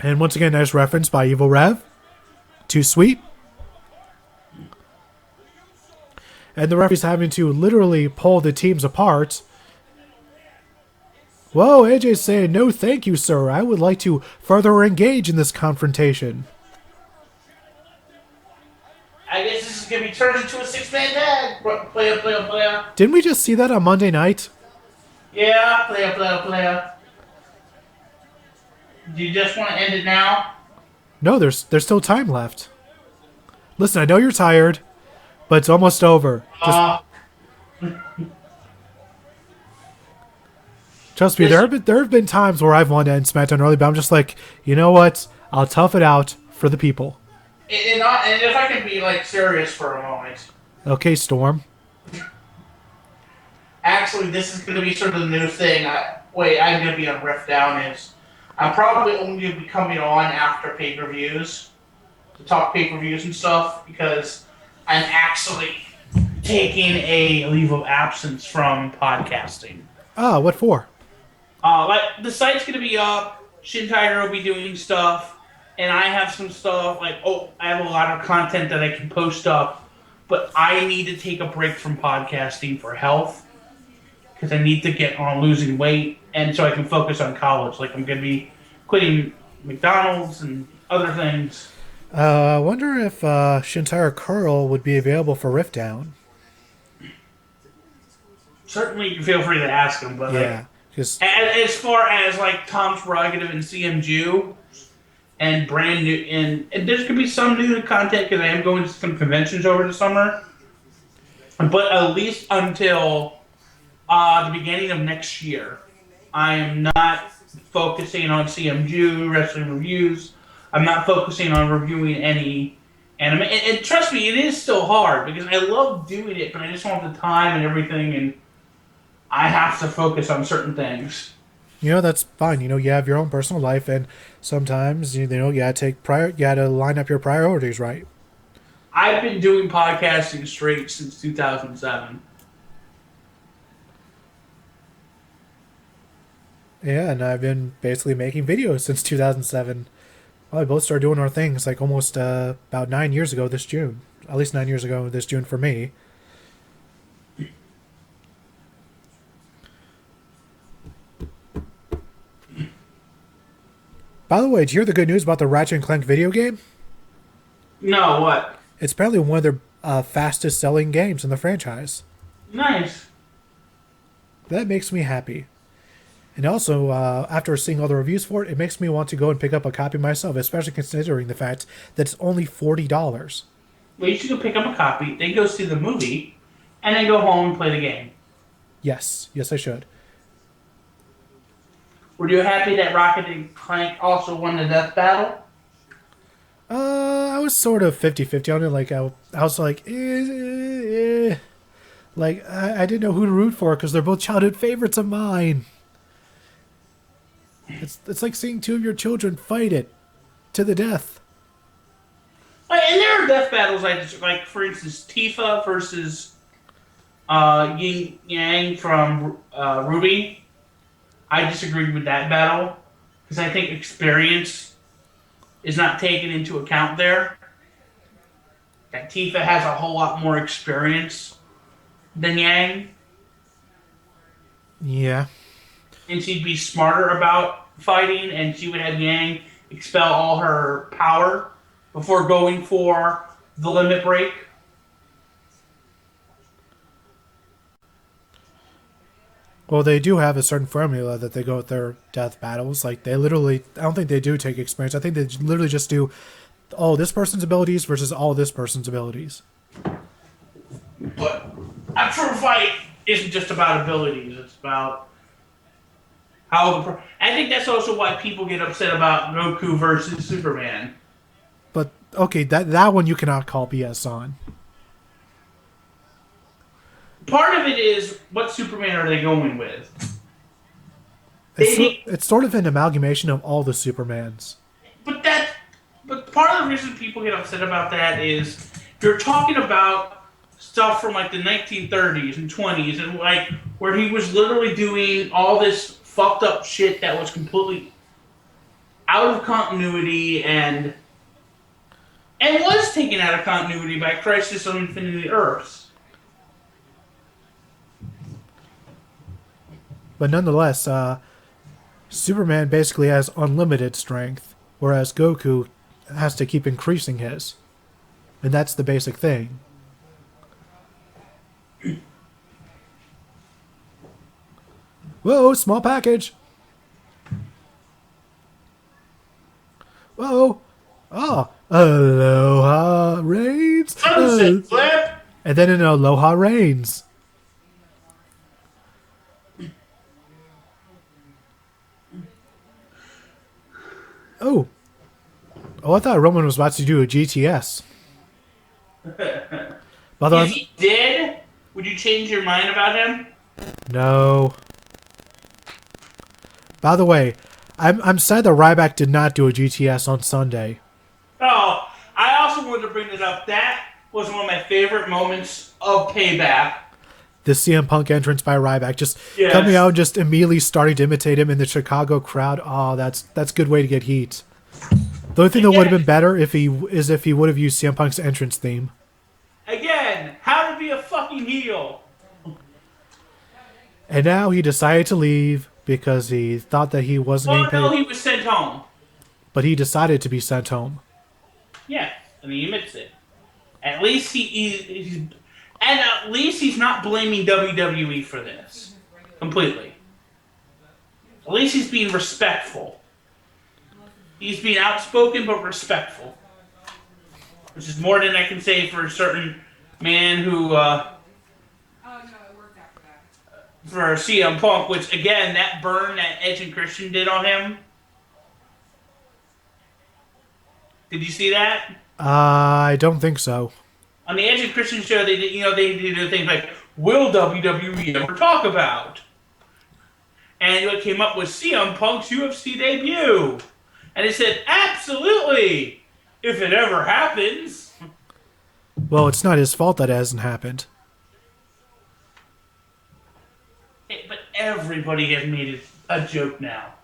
S6: And once again, nice reference by Evil Rev. Too sweet. And the referee's having to literally pull the teams apart. Whoa, AJ's saying, no thank you, sir. I would like to further engage in this confrontation.
S4: I guess this is going to be turned into a 6-man tag. Player.
S6: Didn't we just see that on Monday night?
S4: Yeah, player. Do you just want to end it now?
S6: No, there's still time left. Listen, I know you're tired, but it's almost over. Trust me, there have been times where I've wanted to end SmackDown early, but I'm just like, you know what? I'll tough it out for the people.
S4: And if I can be serious for a moment.
S6: Okay, Storm.
S4: Actually, this is going to be sort of the new thing. I'm going to be on RiffDown. I'm probably only going to be coming on after pay-per-views to talk pay-per-views and stuff because I'm actually taking a leave of absence from podcasting.
S6: Ah, what for?
S4: The site's going to be up. Shin Tiger will be doing stuff. And I have some stuff I have a lot of content that I can post up. But I need to take a break from podcasting for health. Because I need to get on losing weight. And so I can focus on college. I'm going to be quitting McDonald's and other things.
S6: I wonder if Shintaro Curl would be available for RiffDown.
S4: Certainly, you feel free to ask him. But
S6: yeah.
S4: As far as Tom's Prerogative and CM Jew and brand new, and there's going to be some new content because I am going to some conventions over the summer. But at least until the beginning of next year, I am not focusing on CM Jew, wrestling reviews. I'm not focusing on reviewing any anime. And trust me, it is still hard because I love doing it, but I just don't have the time and everything, and I have to focus on certain things.
S6: That's fine. You have your own personal life, and sometimes, you gotta line up your priorities right.
S4: I've been doing podcasting straight since 2007.
S6: Yeah, and I've been basically making videos since 2007. Well, we both started doing our things almost about 9 years ago this June. At least 9 years ago this June for me. By the way, did you hear the good news about the Ratchet & Clank video game?
S4: No, what?
S6: It's apparently one of their fastest selling games in the franchise.
S4: Nice.
S6: That makes me happy. And also, after seeing all the reviews for it, it makes me want to go and pick up a copy myself, especially considering the fact that it's only $40.
S4: Well, you should go pick up a copy, then go see the movie, and then go home and play the game.
S6: Yes, I should.
S4: Were you happy that Rocket and Clank also won the death battle?
S6: I was sort of 50-50 on it. Like, I was like, Like, I didn't know who to root for because they're both childhood favorites of mine. It's like seeing two of your children fight it to the death.
S4: And there are death battles, like for instance, Tifa versus Yin Yang from Ruby. I disagreed with that battle because I think experience is not taken into account there. That Tifa has a whole lot more experience than Yang,
S6: Yeah.
S4: and she'd be smarter about fighting, and she would have Yang expel all her power before going for the limit break.
S6: Well, they do have a certain formula that they go with their death battles. Like, they literally, I don't think they do take experience. I think they literally just do all this person's abilities versus all this person's abilities.
S4: But a true fight isn't just about abilities. It's about how. I think that's also why people get upset about Goku versus Superman.
S6: But, okay, that one you cannot call BS on.
S4: Part of it is, what Superman are they going with?
S6: It's sort of an amalgamation of all the Supermans.
S4: But part of the reason people get upset about that is you're talking about stuff from like the 1930s and 20s, and like where he was literally doing all this fucked up shit that was completely out of continuity and was taken out of continuity by Crisis on Infinity Earths.
S6: But nonetheless, Superman basically has unlimited strength, whereas Goku has to keep increasing his. And that's the basic thing. Whoa, small package! Whoa! Oh, Aloha Reigns!
S4: Sunset flip!
S6: And then an Aloha Reigns. Oh, I thought Roman was about to do a GTS.
S4: If he did, would you change your mind about him?
S6: No. By the way, I'm sad that Ryback did not do a GTS on Sunday.
S4: Oh, I also wanted to bring it up. That was one of my favorite moments of Payback.
S6: The CM Punk entrance by Ryback, just
S4: Yes.
S6: coming out and just immediately starting to imitate him in the Chicago crowd. Oh, that's a good way to get heat. The only thing that would have been better if he would have used CM Punk's entrance theme.
S4: Again, how to be a fucking heel.
S6: And now he decided to leave because he thought that he wasn't
S4: Oh
S6: getting paid.
S4: no, he was sent home.
S6: But he decided to be sent home.
S4: Yeah, and he admits it. At least at least he's not blaming WWE for this completely. At least he's being respectful. He's being outspoken but respectful, which is more than I can say for a certain man who,
S7: Oh no, it worked after that.
S4: for CM Punk, which again, that burn that Edge and Christian did on him. Did you see that?
S6: I don't think so.
S4: On the Edge and Christian show, they did things like, will WWE ever talk about? And what came up was CM Punk's UFC debut. And it said, absolutely, if it ever happens.
S6: Well, it's not his fault that it hasn't happened.
S4: But everybody has made it a joke now.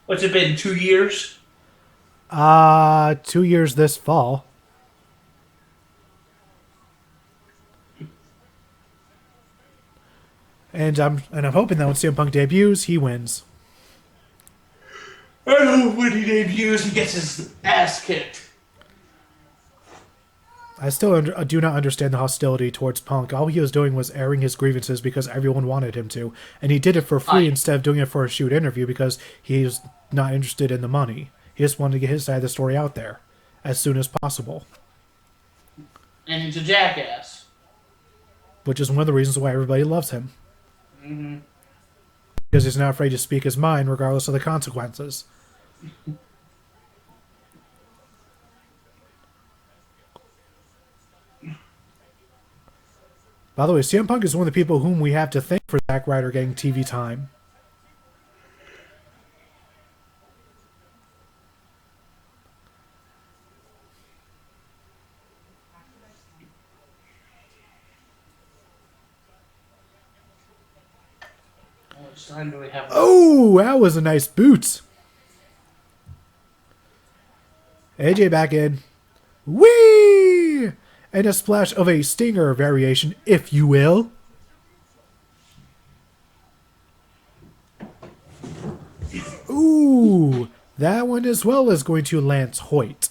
S4: What's it been, 2 years?
S6: 2 years this fall. And I'm hoping that when CM Punk debuts, he wins.
S4: I hope when he debuts, he gets his ass kicked.
S6: I still do not understand the hostility towards Punk. All he was doing was airing his grievances because everyone wanted him to. And he did it for free instead of doing it for a shoot interview because he's not interested in the money. He just wanted to get his side of the story out there as soon as possible.
S4: And he's a jackass.
S6: Which is one of the reasons why everybody loves him.
S4: Mm-hmm.
S6: Because he's not afraid to speak his mind regardless of the consequences. By the way, CM Punk is one of the people whom we have to thank for Zack Ryder getting TV time. Oh, that was a nice boot. AJ back in. Whee! And a splash of a Stinger variation, if you will. Ooh, that one as well is going to Lance Hoyt.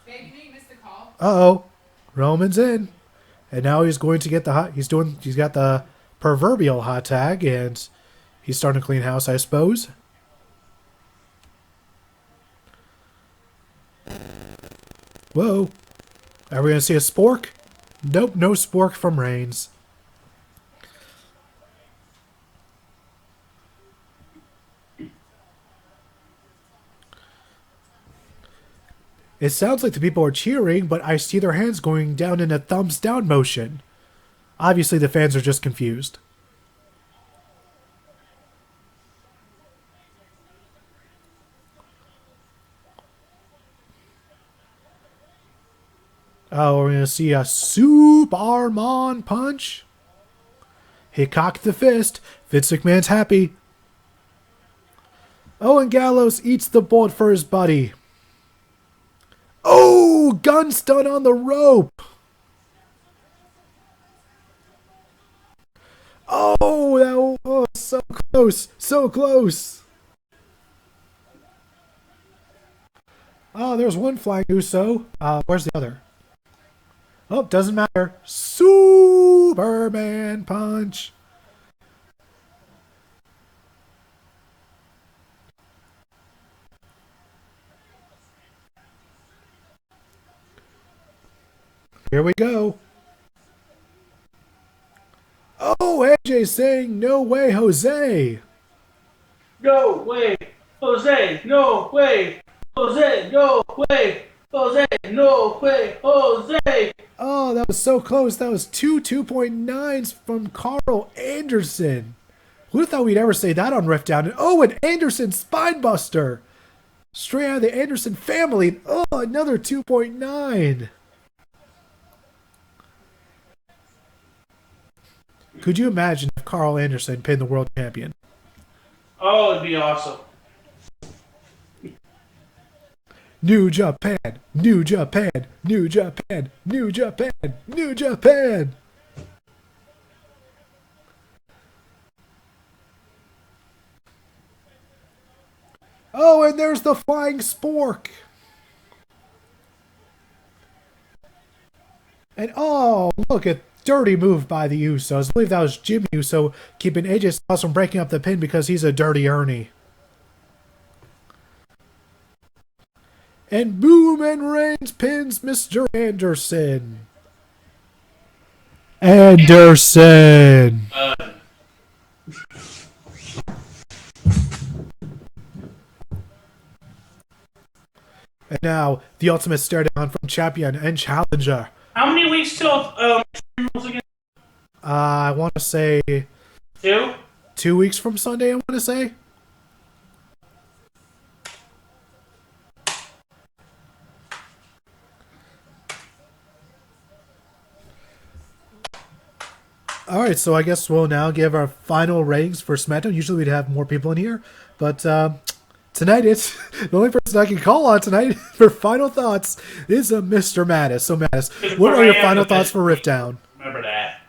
S7: Babe, you missed the call.
S6: Uh-oh. Roman's in. And now he's going to get the hot... He's got the proverbial hot tag, and he's starting to clean house, I suppose. Whoa. Are we going to see a spork? Nope, no spork from Reigns. It sounds like the people are cheering, but I see their hands going down in a thumbs down motion. Obviously, the fans are just confused. Oh, we're going to see a Superman punch. He cocked the fist. Vince McMahon's happy. Oh, and Gallows eats the bullet for his buddy. Oh, gun stun on the rope. Oh, that was so close. So close. Oh, there's one flying Uso. Where's the other? Oh, doesn't matter. Superman punch. Here we go. Oh, AJ saying, no way, Jose.
S4: No way, Jose. No way, Jose. No way, Jose. No way, Jose.
S6: Oh, that was so close. That was 2.9s from Carl Anderson. Who thought we'd ever say that on RiffDown? And oh, an Anderson Spinebuster. Straight out of the Anderson family. Oh, another 2.9. Could you imagine if Carl Anderson pinned the world champion?
S4: Oh, it'd be awesome.
S6: New Japan, New Japan, New Japan, New Japan, New Japan. Oh, and there's the flying spork. And oh, look at dirty move by the Usos. I believe that was Jimmy Uso keeping AJ Styles from breaking up the pin because he's a dirty Ernie. And boom, and Reigns pins Mr. Anderson. Anderson. And now, the ultimate stare down from champion and challenger.
S4: How many weeks till again?
S6: I want to say
S4: 2?
S6: 2 weeks from Sunday, I want to say. Alright, so I guess we'll now give our final ratings for SmackDown. Usually we'd have more people in here, but tonight it's the only person I can call on tonight for final thoughts is Mr. Mattis. So Mattis, what are your final thoughts for RiffDown?
S4: Remember that.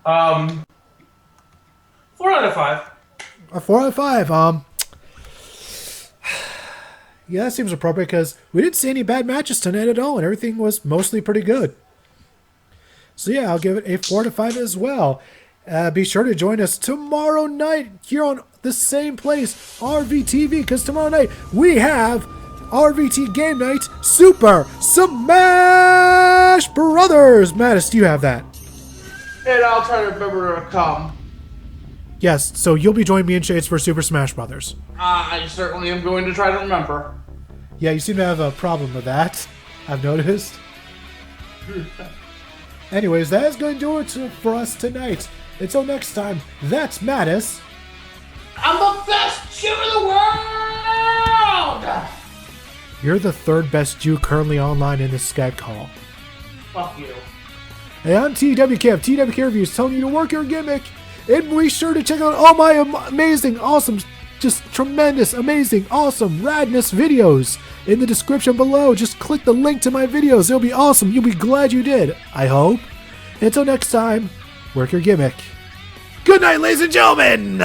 S4: 4 out of 5.
S6: A 4 out of 5. Yeah, that seems appropriate because we didn't see any bad matches tonight at all, and everything was mostly pretty good. So yeah, I'll give it a 4 out of 5 as well. Be sure to join us tomorrow night here on the same place, RVTV, because tomorrow night we have RVT Game Night Super Smash Brothers. Mattis, do you have that?
S4: And I'll try to remember to come.
S6: Yes, so you'll be joining me and Shades for Super Smash Brothers.
S4: I certainly am going to try to remember.
S6: Yeah, you seem to have a problem with that, I've noticed. Anyways, that is going to do it for us tonight. Until next time, that's Mattis.
S4: I'm the best Jew in the world!
S6: You're the third best Jew currently online in this Skype call.
S4: Fuck you.
S2: And I'm TWK of TWK Reviews telling you to work your gimmick. And be sure to check out all my amazing, awesome, just tremendous, amazing, awesome, radness videos in the description below. Just click the link to my videos. It'll be awesome. You'll be glad you did, I hope. Until next time, work your gimmick. Good night, ladies and gentlemen!